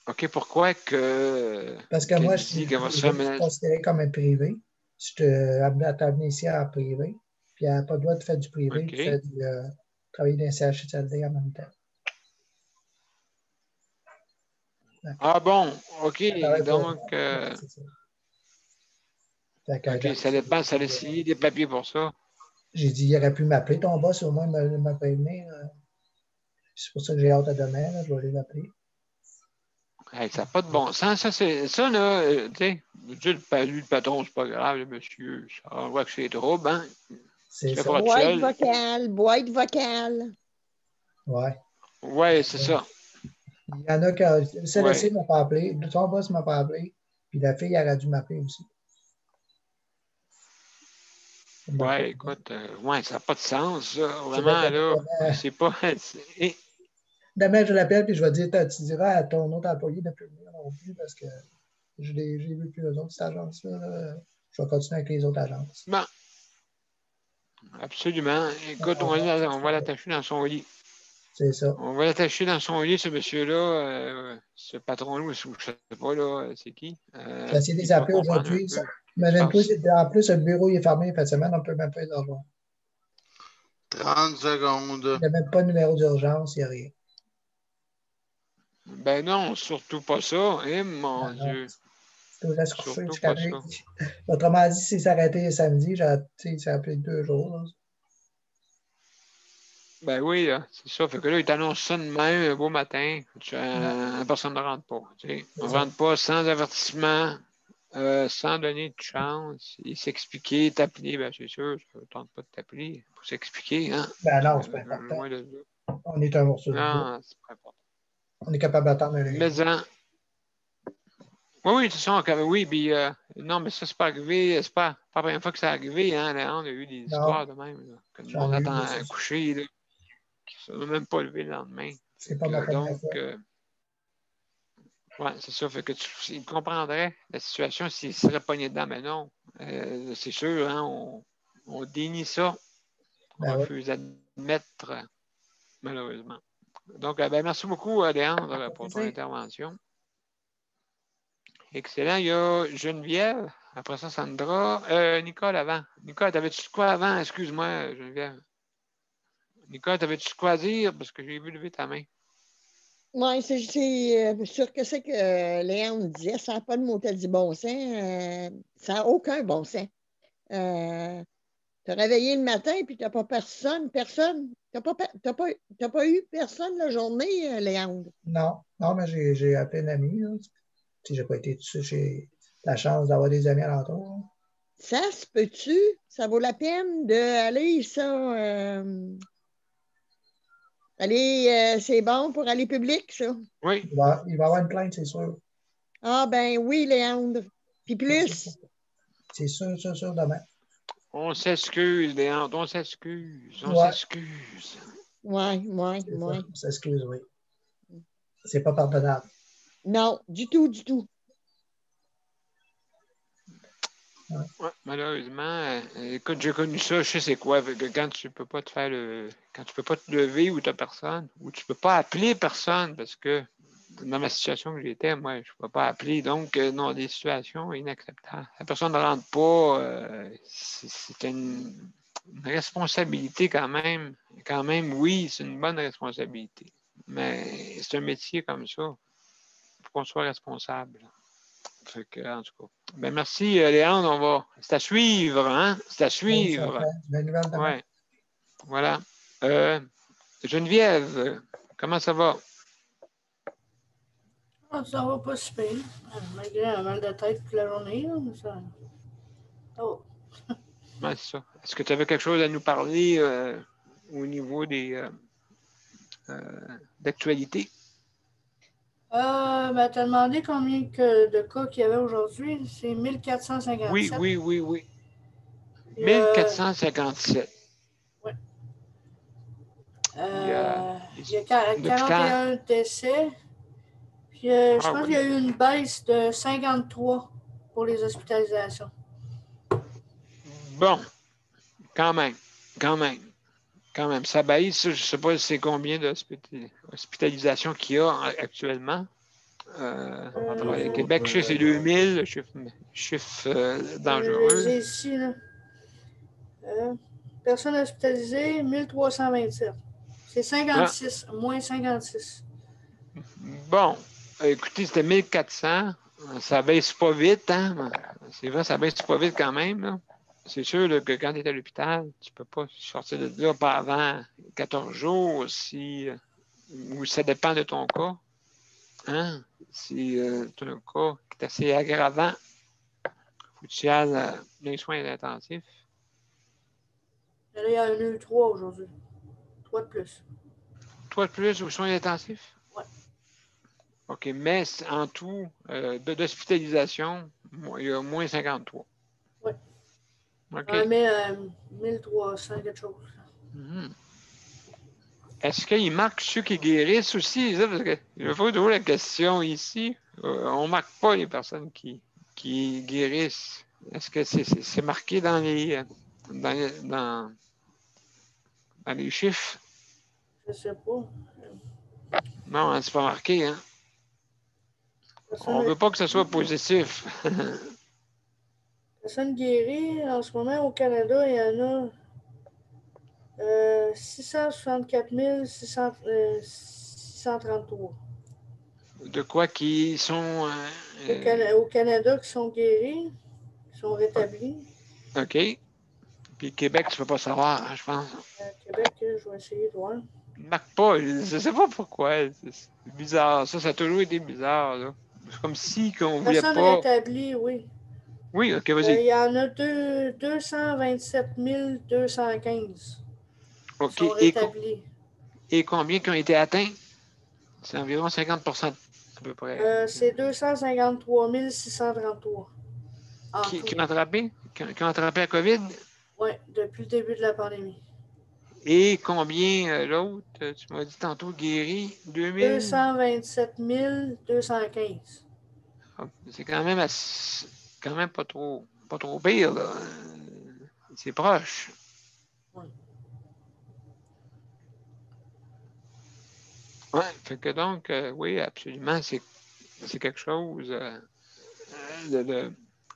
OK, pourquoi que. Parce que moi, je suis considéré comme un privé. Je t'ai amené ici en privé. Puis elle n'a pas le droit de faire du privé, puis faire travailler dans un CHSLD en même temps. Ah bon, OK. Donc. OK, ça dépend, ça a signé des papiers pour ça. J'ai dit, il aurait pu m'appeler ton boss, au moins me prévenir. C'est pour ça que j'ai hâte à demain, là, je vais aller l'appeler. Hey, ça n'a pas de bon sens. Ça, là, tu sais, le patron, c'est pas grave, le monsieur. On voit que c'est trouble, hein? C'est ça. Boîte vocale. Ouais. Ouais, c'est ça. Il y en a qui. Celle-ci ne m'a pas appelé, son boss ne m'a pas appelé, puis la fille aurait dû m'appeler aussi. Ouais, écoute, ouais, ça n'a pas de sens, ça. Vraiment, là, c'est pas. Demain, je l'appelle puis je vais dire, tu diras à ton autre employé de ne plus venir non plus parce que je l'ai vu plus les autres, cette agence-là. Je vais continuer avec les autres agences. Bon. Absolument. Écoute, on va l'attacher dans son lit. C'est ça. On va l'attacher dans son lit, ce monsieur-là, ce patron-là, je ne sais pas, là, c'est qui. J'ai essayé de les appeler aujourd'hui. Imagine-toi, en plus, le bureau est fermé fin de semaine, on ne peut même pas les rejoindre. 30 secondes. Il n'y a même pas de numéro d'urgence, il n'y a rien. Ben non, surtout pas ça. Eh, mon Dieu. Tu devrais se coucher jusqu'à lundi. Autrement dit, si ça arrêtait samedi, ça a pris 2 jours. Là. Ben oui, là, c'est ça. Fait que là, il t'annonce ça de même un beau matin. La personne ne rentre pas. On ne rentre pas sans avertissement, sans donner de chance. Il s'expliquer, t'appeler, ben c'est sûr, ça ne tente pas de t'appeler pour s'expliquer. Hein? Ben non, c'est pas important. On est un morceau de bois. Non, c'est pas important. On est capable d'attendre un jour. Oui, c'est ça. Oui, puis non, mais ça, c'est pas arrivé. C'est pas la première fois que c'est arrivé, hein, Léon. On a eu des histoires de même. Là, que le monde attend à coucher, là, qui ne sont même pas levé le lendemain. C'est pas ma première fois. Oui, c'est ça. Fait que il comprendrait la situation s'il serait pogné dedans, mais non. C'est sûr, hein, on dénie ça. On refuse d'admettre, malheureusement. Donc, ben, merci beaucoup, Léandre, pour ton intervention. Excellent. Il y a Geneviève. Après ça, Sandra. Nicole avant. Nicole, t'avais-tu quoi avant? Excuse-moi, Geneviève. Nicole, t'avais-tu quoi à dire? Parce que j'ai vu lever ta main. Oui, c'est sûr que c'est que Léon disait, ça n'a pas de mot dit bon sens. Ça n'a aucun bon sens. Tu as réveillé le matin et tu n'as pas personne. T'as pas eu personne la journée, Léon. Non, non, mais j'ai appelé un ami. Là. Si j'ai pas été dessus, j'ai la chance d'avoir des amis alentour. Là. Ça se peut-tu? Ça vaut la peine d'aller, ça. C'est bon pour aller public, ça. Oui. Il va y avoir une plainte, c'est sûr. Ah, ben oui, Léandre. Puis plus. C'est sûr, demain. On s'excuse, Léandre, on s'excuse. On Ouais. s'excuse. Oui. On s'excuse, oui. C'est pas pardonnable. Non, du tout. Ouais, malheureusement, écoute, j'ai connu ça, je sais c'est quoi, que quand tu peux pas te faire quand tu peux pas te lever ou t'as personne, ou tu peux pas appeler personne, parce que dans ma situation que j'étais, moi, je ne peux pas appeler, donc non, des situations inacceptables. La personne ne rentre pas, c'est une responsabilité quand même. Quand même, oui, c'est une bonne responsabilité. Mais c'est un métier comme ça. Il faut qu'on soit responsable. Fait que, en tout cas. Ben, merci, Léandre. C'est à suivre, hein? C'est à suivre. La nouvelle demain. Ouais. Voilà. Geneviève, comment ça va? Ah, ça va pas si pire. Malgré un mal de tête toute la journée, là, mais ça. Oh. Ouais, c'est ça. Est-ce que tu avais quelque chose à nous parler au niveau des d'actualité? Ben, t'as demandé combien de cas qu'il y avait aujourd'hui? C'est 1457. Oui. Puis, 1457. Oui. Il y a 41 décès. Puis, je pense qu'il y a eu une baisse de 53 pour les hospitalisations. Bon, quand même. Ça baisse. Je ne sais pas c'est combien d'hospitalisations qu'il y a actuellement. À Québec, je sais c'est 2000, chiffre dangereux. J'ai ici, là. Personnes hospitalisées, 1327. C'est 56, moins 56. Bon, écoutez, c'était 1400. Ça baisse pas vite, hein? C'est vrai, ça baisse pas vite quand même, là. C'est sûr là, que quand tu es à l'hôpital, tu ne peux pas sortir de là pas avant 14 jours ou ça dépend de ton cas. Hein? Si tu as un cas qui est assez aggravant, il faut que tu ailles dans les soins intensifs. Là, il y a eu 3 aujourd'hui. 3 de plus. 3 de plus aux soins intensifs? Oui. OK, mais en tout, d'hospitalisation, il y a moins 53. Oui. OK. Mais 1300 quelque chose. Mm-hmm. Est-ce qu'il marque ceux qui guérissent aussi? Parce que je pose toujours la question ici. On ne marque pas les personnes qui guérissent. Est-ce que c'est marqué dans les chiffres? Je ne sais pas. Non, hein, c'est pas marqué. Hein? On ne veut pas que ce soit positif. Personnes guéries, en ce moment, au Canada, il y en a 664 633. De quoi qui sont... Au Canada, qui sont guéris, qui sont rétablis. OK. Puis Québec, tu ne peux pas savoir, hein, je pense. Québec, je vais essayer de voir. Il ne marque pas, je ne sais pas pourquoi. C'est bizarre. Ça a toujours été bizarre. Là. C'est comme si on voulait pas... Personnes rétablies, oui. Oui, OK, vas-y. Il y en a 227 215 OK. qui sont rétablis. Et combien qui ont été atteints? C'est environ 50% à peu près. C'est 253 633. Qui ont attrapé? Qui ont attrapé la COVID? Oui, depuis le début de la pandémie. Et combien l'autre, tu m'as dit tantôt, guéri? 227 215. C'est quand même pas trop pire, là. C'est proche. Oui. Oui, fait que donc, oui, absolument, c'est quelque chose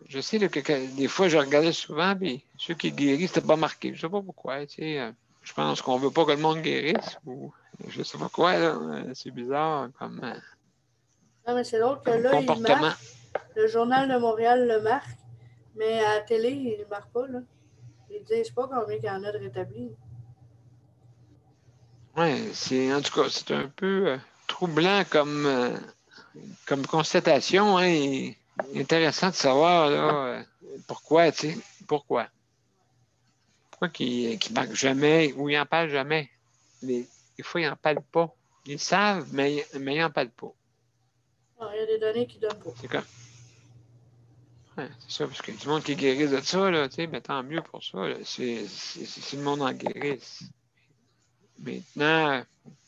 je sais là, que des fois, je regardais souvent, puis ceux qui guérissent, c'était pas marqué. Je sais pas pourquoi, tu sais. Je pense qu'on veut pas que le monde guérisse, ou Je sais pas quoi, là. C'est bizarre comme Non, mais c'est l'autre que là, il comportement. marque. Le Journal de Montréal le marque, mais à la télé, il ne marque pas, là. Ils disent pas combien il y en a de rétablis. Oui, en tout cas, c'est un peu troublant comme constatation, hein, et intéressant de savoir là, pourquoi, tu sais, pourquoi. Pourquoi qu'ils marquent jamais ou ils n'en parlent jamais. Des fois, ils n'en parlent pas. Ils savent, mais ils n'en parlent pas. Non, il y a des données qui ne donnent pas. C'est comme. Ouais, c'est ça, parce qu'il y a du monde qui guérisse de ça, là, tu sais, mais tant mieux pour ça. C'est le monde en guérisse. Maintenant,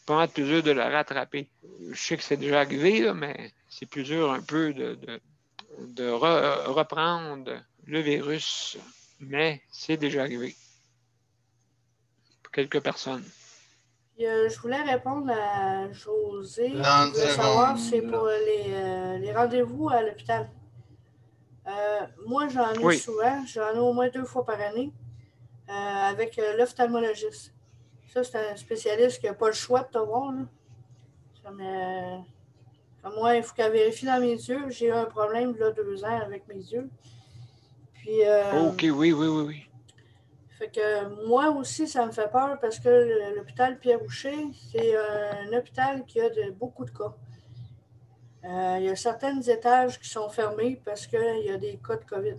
pas mal plus dur de le rattraper. Je sais que c'est déjà arrivé, là, mais c'est plus dur un peu de reprendre le virus, mais c'est déjà arrivé pour quelques personnes. Puis, je voulais répondre à José. Je 30 voulais savoir, secondes. c'est pour les rendez-vous à l'hôpital. Moi, j'en ai Oui. souvent. J'en ai au moins 2 fois par année avec l'ophtalmologiste. Ça, c'est un spécialiste qui n'a pas le choix de te voir. Là. Comme moi, il faut qu'elle vérifie dans mes yeux. J'ai eu un problème là 2 ans avec mes yeux. Puis, OK, oui. fait que moi aussi, ça me fait peur parce que l'hôpital Pierre-Boucher, c'est un hôpital qui a beaucoup de cas. Il y a certains étages qui sont fermés parce qu'il y a des cas de COVID.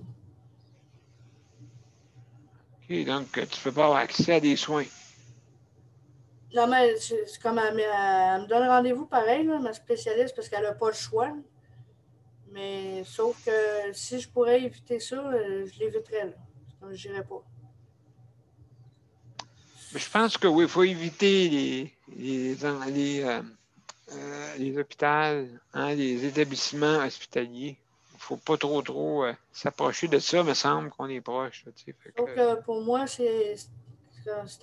OK, donc tu ne peux pas avoir accès à des soins. Non, mais c'est comme elle me donne rendez-vous pareil, là, ma spécialiste, parce qu'elle n'a pas le choix. Mais sauf que si je pourrais éviter ça, je l'éviterais. Je n'irais pas. Mais je pense que oui, il faut éviter les hôpitaux, hein, les établissements hospitaliers. Il ne faut pas trop s'approcher de ça, il me semble qu'on est proche. Là, sauf que pour moi, c'est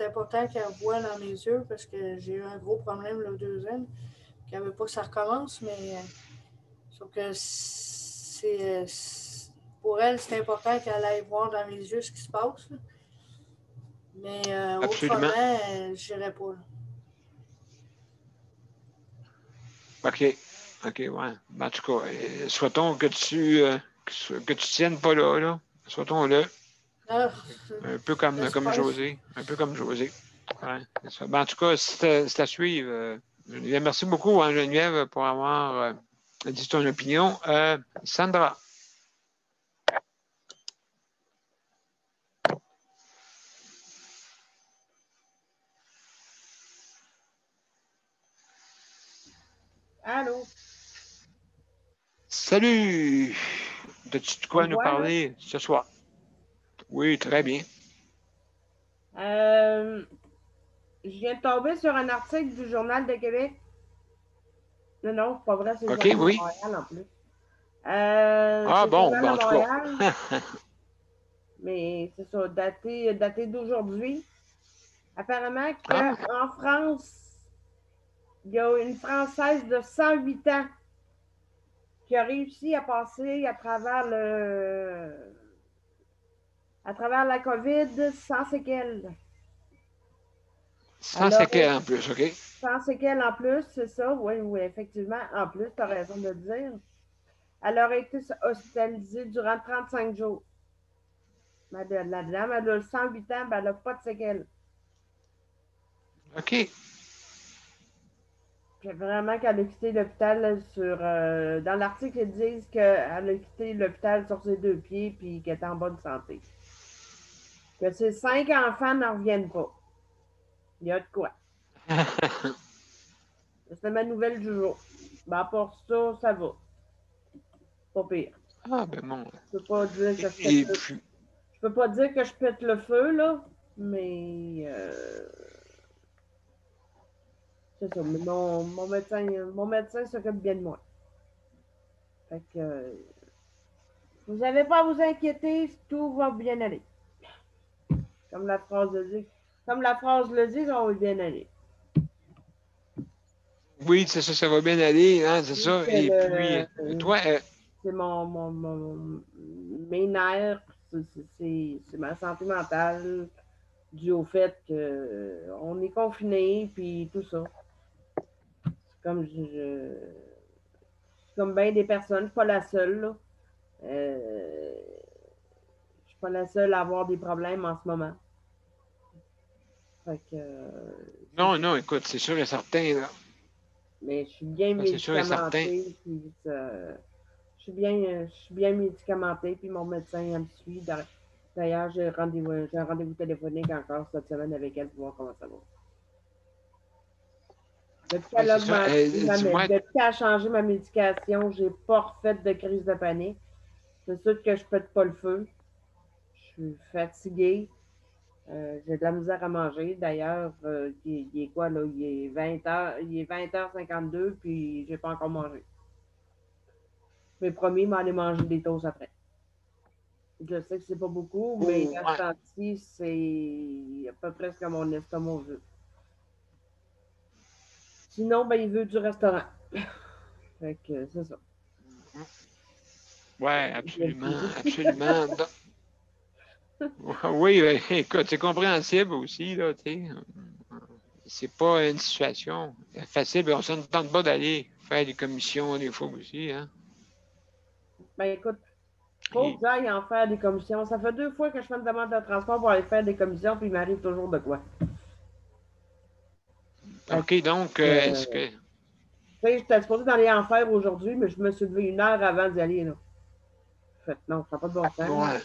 important qu'elle voie dans mes yeux parce que j'ai eu un gros problème là 2 ans. Qu'elle ne veut pas que ça recommence, mais sauf que pour elle, c'est important qu'elle aille voir dans mes yeux ce qui se passe. Là. Mais autrement, je n'irais pas. Là. OK, ouais. En tout cas, souhaitons que tu tiennes pas là. Souhaitons là. Ah, Un peu comme José. Un peu comme José. Ouais, c'est ça. En tout cas, c'est à suivre. Geneviève, merci beaucoup, hein, Geneviève, pour avoir dit ton opinion. Sandra. Allô? Salut! As-tu de quoi nous parler ce soir? Oui, très bien. Je viens de tomber sur un article du Journal de Québec. Non, c'est pas vrai, c'est le Journal de Montréal en plus. Ah bon, en tout cas. Mais c'est ça, daté d'aujourd'hui. Apparemment qu'en France, il y a une Française de 108 ans qui a réussi à passer à travers la COVID sans séquelles. Sans séquelles en plus, OK? Sans séquelles en plus, c'est ça, oui, effectivement. En plus, tu as raison de le dire. Elle aurait été hospitalisée durant 35 jours. La dame, elle a 108 ans, ben elle n'a pas de séquelles. OK. Puis vraiment qu'elle a quitté l'hôpital dans l'article, ils disent qu'elle a quitté l'hôpital sur ses 2 pieds puis qu'elle est en bonne santé. Que ses 5 enfants n'en reviennent pas. Il y a de quoi. C'est ma nouvelle du jour. Ben, pour ça, ça va. Pas pire. Ah, ben bon. Je peux pas dire que je peux pas dire que je pète le feu, là, mais c'est ça. Mais mon médecin s'occupe bien de moi. Fait que vous n'avez pas à vous inquiéter, tout va bien aller. Comme la phrase le dit, ça va bien aller. Oui, c'est ça, ça va bien aller, hein, c'est ça. Et puis, toi... C'est mes nerfs, c'est ma santé mentale dû au fait qu'on est confiné, puis tout ça. comme comme bien des personnes, je ne suis pas la seule, là. Je suis pas la seule à avoir des problèmes en ce moment. Fait que, Non, non, écoute, c'est sûr et certain, là. mais je suis bien Ça, c'est sûr et certain. médicamentée, puis je suis bien médicamentée, puis mon médecin elle me suit. D'ailleurs, j'ai un rendez-vous téléphonique encore cette semaine avec elle pour voir comment ça va. Depuis Ouais, qu'elle a c'est ça. augmenté Dis-moi, depuis qu'elle a changé ma médication, j'ai pas refait de crise de panique. C'est sûr que je pète pas le feu. Je suis fatiguée. J'ai de la misère à manger. D'ailleurs, il est quoi là? Il est 20h, il est 20h52, puis j'ai pas encore mangé. Je m'ai promis m'aller manger des toasts après. Je sais que c'est pas beaucoup, mais ouais. à ce temps-ci, c'est à peu près ce que mon estomac veut. Sinon, ben, il veut du restaurant. Fait que c'est ça. Ouais, absolument, absolument. Oui, écoute, c'est compréhensible aussi, là, tu sais. C'est pas une situation facile, mais on ne tente pas d'aller faire des commissions des fois aussi, hein. Ben écoute, faut que j'aille en faire des commissions. Ça fait 2 fois que je fais une demande de transport pour aller faire des commissions, puis il m'arrive toujours de quoi. OK, donc, est-ce que... Tu sais, j'étais supposée d'aller en faire aujourd'hui, mais je me suis levé 1 heure avant d'y aller, là. Fait que non, ça n'a pas de bon sens. Ouais.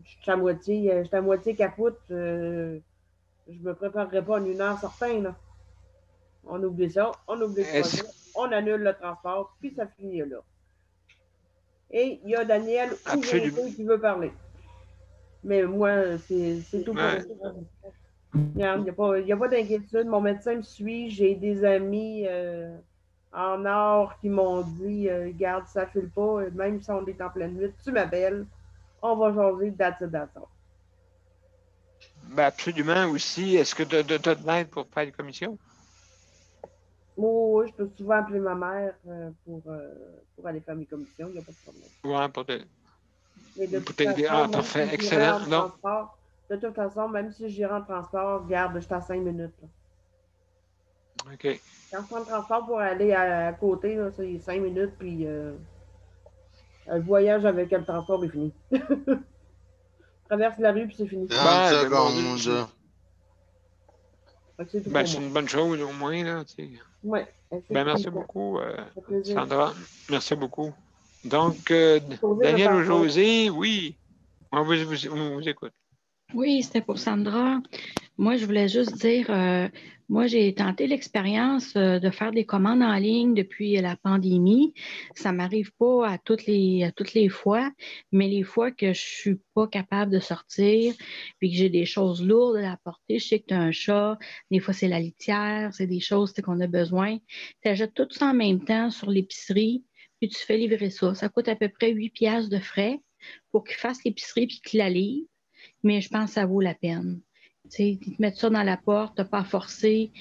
Je suis à moitié capote. Je me préparerai pas en 1 heure certain, là. On oublie ça, on oublie le projet, on annule le transport, puis ça finit là. Et il y a Daniel ou Vincent qui veut parler. Mais moi, c'est tout pour Ouais. Il n'y a pas d'inquiétude. Mon médecin me suit. J'ai des amis en or qui m'ont dit garde, ça file pas, même si on est en pleine nuit, tu m'appelles, on va changer de date. Ben absolument aussi. Est-ce que tu as de l'aide pour faire des commissions? Moi, oui, je peux souvent appeler ma mère pour aller faire mes commissions, il n'y a pas de problème. Ouais, pour t'aider. Ah, parfait, excellent. De toute façon, même si j'irai en transport, regarde, je suis à 5 minutes. Là. OK. Quand je prends le transport pour aller à côté, là, c'est 5 minutes, puis le voyage avec le transport est fini. Traverse la rue, puis c'est fini. 30 secondes. C'est une bonne chose, au moins, là, tu sais. Ouais, merci beaucoup, Sandra. Merci beaucoup. Donc, Daniel ou José, oui. On vous écoute. Oui, c'était pour Sandra. Moi, je voulais juste dire, moi, j'ai tenté l'expérience de faire des commandes en ligne depuis la pandémie. Ça ne m'arrive pas à toutes les fois, mais les fois que je ne suis pas capable de sortir, puis que j'ai des choses lourdes à porter, je sais que tu as un chat, des fois c'est la litière, c'est des choses qu'on a besoin. Tu achètes tout ça en même temps sur l'épicerie, puis tu fais livrer ça. Ça coûte à peu près 8 piastres de frais pour qu'ils fassent l'épicerie puis qu'ils la livrent. Mais je pense que ça vaut la peine. Ils te mettent ça dans la porte, tu n'as pas à forcer,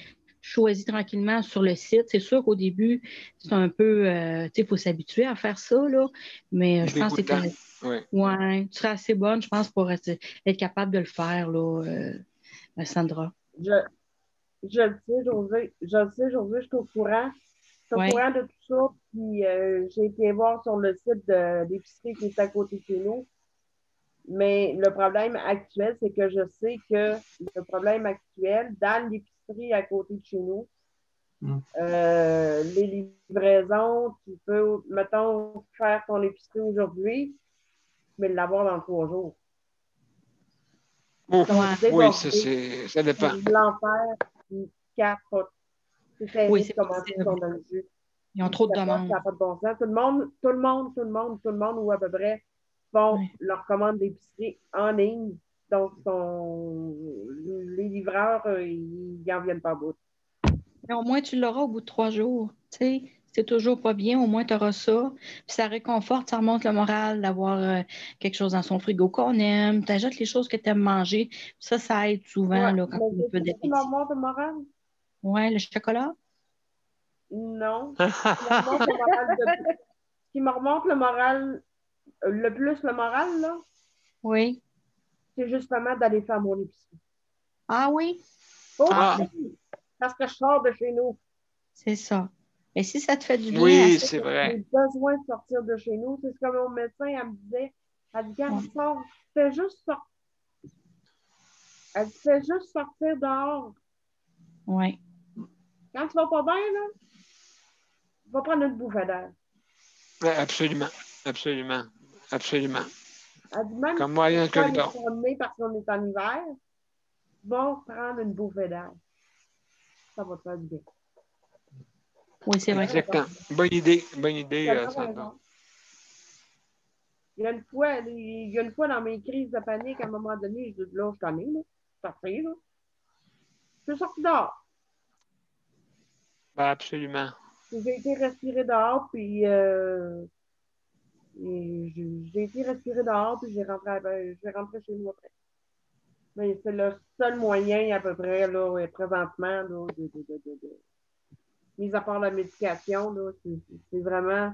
choisis tranquillement sur le site. C'est sûr qu'au début, c'est un peu, il faut s'habituer à faire ça, là, mais je pense que tu seras assez bonne, je pense, pour être capable de le faire, là, Sandra. Je le sais, José. Je suis au courant. Je suis au courant de tout ça, puis j'ai été voir sur le site d'épicerie qui est à côté de chez nous. Mais le problème actuel, c'est que je sais que le problème actuel, dans l'épicerie à côté de chez nous, les livraisons, tu peux, mettons, faire ton épicerie aujourd'hui, mais l'avoir dans 3 jours. Oui, ça dépend. L'enfer, ils capotent. C'est terrible comment ils sont dans le jeu. Ils ont trop de demandes. Ça n'a pas de bon sens. Tout le monde, ou à peu près, font leur commande d'épicerie en ligne. Donc, les livreurs, ils n'en viennent pas à bout. Mais au moins, tu l'auras au bout de 3 jours. Tu sais, c'est toujours pas bien, au moins tu auras ça. Puis ça réconforte, ça remonte le moral d'avoir quelque chose dans son frigo qu'on aime. Tu achètes les choses que tu aimes manger. Ça aide souvent là, quand on a un peu d'appétit. Ça remonte le moral? Oui, le chocolat? Non. Ce qui me remonte le moral, le plus le moral, là, oui, c'est justement d'aller faire mon épicerie. Ah oui? Oh, parce que je sors de chez nous. C'est ça. Mais si ça te fait du bien, Oui, assez- c'est vrai. J'ai besoin de sortir de chez nous. C'est ce que mon médecin, elle me disait. Elle dit, quand Ouais. tu sors, fais juste sortir. Elle dit, fais juste sortir dehors. ouais. Quand tu vas pas bien, là, va prendre une bouffée d'air. Ouais, absolument. Absolument. Absolument. Elle dit, même Comme moi, il y a un si tu vas aller te corridor. promener parce qu'on est en hiver, va prendre une bouffée d'air. Ça va te faire du bien. Oui, c'est vrai. Exactement. Bonne idée, Tu as Sandra. raison. Il y a une fois dans mes crises de panique, à un moment donné, je dis, là, je t'en ai, là. Sorti, là. Je suis sortie dehors. Ben, absolument. J'ai été respirer dehors, puis j'ai été respirer dehors, puis j'ai rentré chez nous après. Mais c'est le seul moyen, à peu près, là, présentement, là, mis à part la médication, là, c'est vraiment,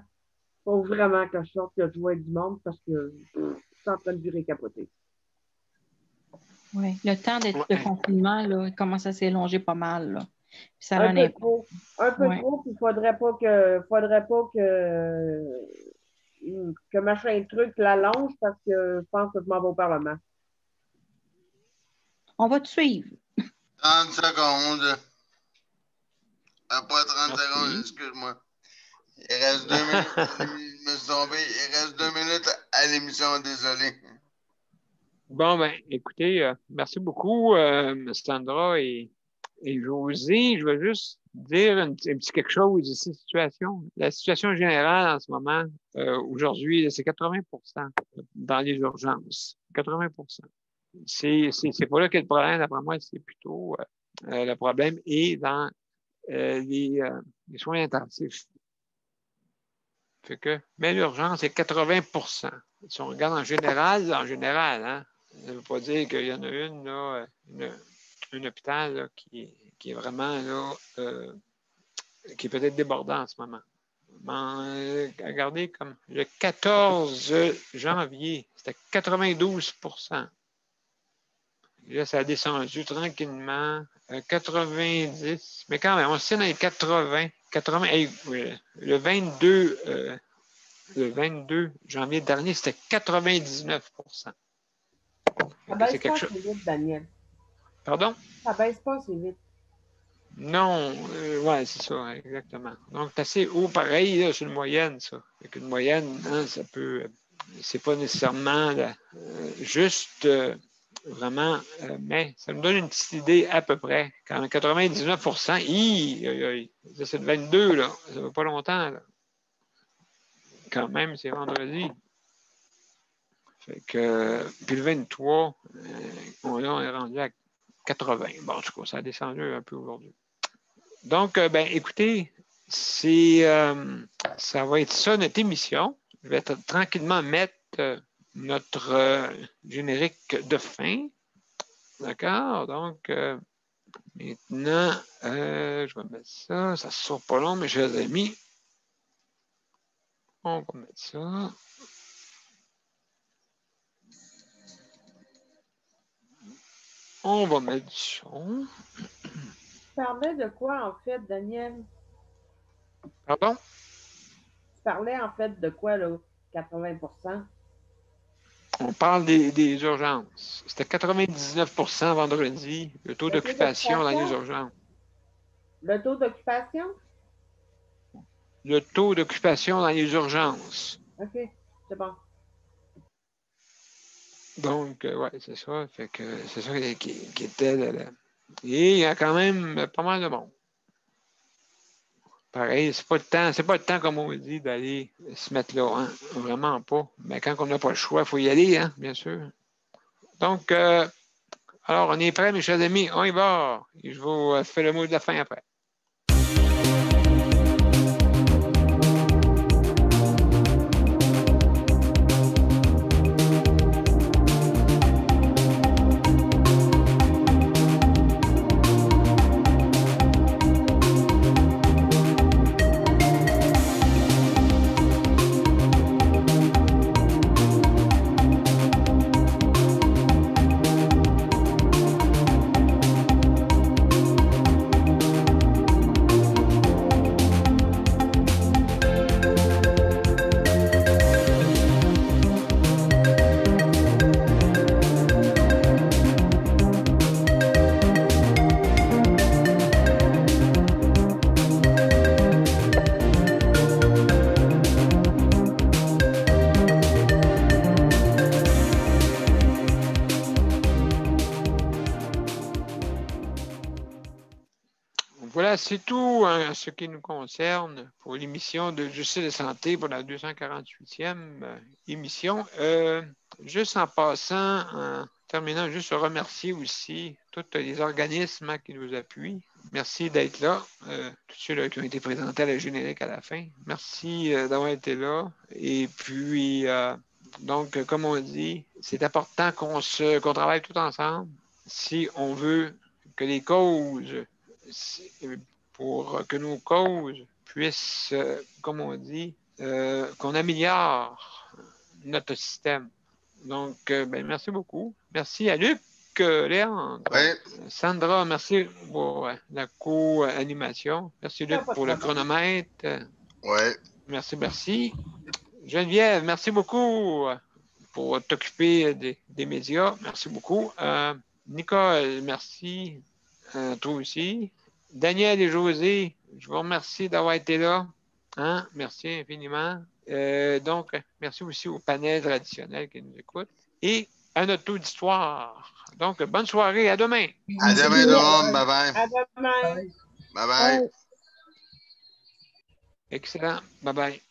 faut vraiment que je sorte, que je vois du monde, parce que je suis en train de durer capoter. Oui. Le temps de Ouais. confinement, là, il commence à s'élonger pas mal. Là. Puis ça a Un un peu impact. trop. Un peu Ouais. trop, puis faudrait pas que machin truc l'allonge parce que je pense que je m'en vais au Parlement. On va te suivre. 30 secondes. Pas 30 Merci. secondes, excuse-moi. Il reste 2 minutes. Je me suis trompé. Il reste 2 minutes à l'émission, désolé. Bon, ben, écoutez, merci beaucoup, Sandra et Josée. Je vais juste dire un petit quelque chose de cette situation. La situation générale en ce moment, aujourd'hui, c'est 80% dans les urgences. 80%. C'est pas là qu'est le problème, d'après moi, c'est plutôt le problème est dans les soins intensifs. Fait que, mais l'urgence, c'est 80%. Si on regarde en général, hein, ça ne veut pas dire qu'il y en a une, là, un hôpital là, qui est vraiment là, qui est peut-être débordant en ce moment. Regardez comme le 14 janvier, c'était 92%. Là, ça a descendu tranquillement. 90, mais quand même, on se tient dans les 80. Le 22 janvier dernier, c'était 99%. Ça baisse C'est pas quelque chose. assez vite, Daniel. Pardon? Ça baisse pas assez vite. Non, ouais, c'est ça, exactement. Donc, c'est assez haut, pareil, là, c'est une moyenne, ça. Avec une moyenne, hein, ça peut. C'est pas nécessairement juste. Vraiment, mais ça me donne une petite idée à peu près. Quand 99%, ça c'est le 22, là. Ça va pas longtemps, là. Quand même, c'est vendredi. Fait que, puis le 23, on est rendu à 80. Bon, en tout cas, ça a descendu un peu aujourd'hui. Donc, ben, écoutez, ça va être ça, notre émission. Je vais tranquillement mettre notre générique de fin. D'accord? Donc, maintenant, je vais mettre ça. Ça ne sort pas long, mais je les ai mis. On va mettre ça. On va mettre du son. Tu parlais de quoi, en fait, Daniel? Pardon? Tu parlais, en fait, de quoi, là, 80%? On parle des urgences. C'était 99% vendredi, le taux d'occupation dans les urgences. Le taux d'occupation? Le taux d'occupation dans les urgences. OK, c'est bon. Donc, ouais, c'est ça. Fait que c'est ça qui était là. Et il y a quand même pas mal de monde. Pareil, c'est pas le temps, comme on dit, d'aller se mettre là, hein? Vraiment pas. Mais quand on n'a pas le choix, il faut y aller, hein, bien sûr. Donc, alors, on est prêts, mes chers amis, on y va. Et je vous fais le mot de la fin après. Voilà, c'est tout en ce qui nous concerne pour l'émission de Justice et Santé pour la 248e émission. Juste en passant, en terminant, juste remercier aussi tous les organismes qui nous appuient. Merci d'être là. Tous ceux qui ont été présentés à la générique à la fin. Merci d'avoir été là. Et puis, donc, comme on dit, c'est important qu'on travaille tout ensemble si on veut que les causes, pour que nos causes puissent, comme on dit, qu'on améliore notre système. Donc, ben, merci beaucoup. Merci à Luc, Léandre. Oui. Sandra, merci pour la co-animation. Merci Luc pour le chronomètre. Oui. Merci. Geneviève, merci beaucoup pour t'occuper des médias. Merci beaucoup. Nicole, merci. Toi aussi. Daniel et José, je vous remercie d'avoir été là. Hein? Merci infiniment. Donc, merci aussi au panel traditionnel qui nous écoute et à notre auditoire. Donc, bonne soirée. À demain. À demain, tout le monde. Bye-bye. À demain. Bye-bye. Excellent. Bye-bye.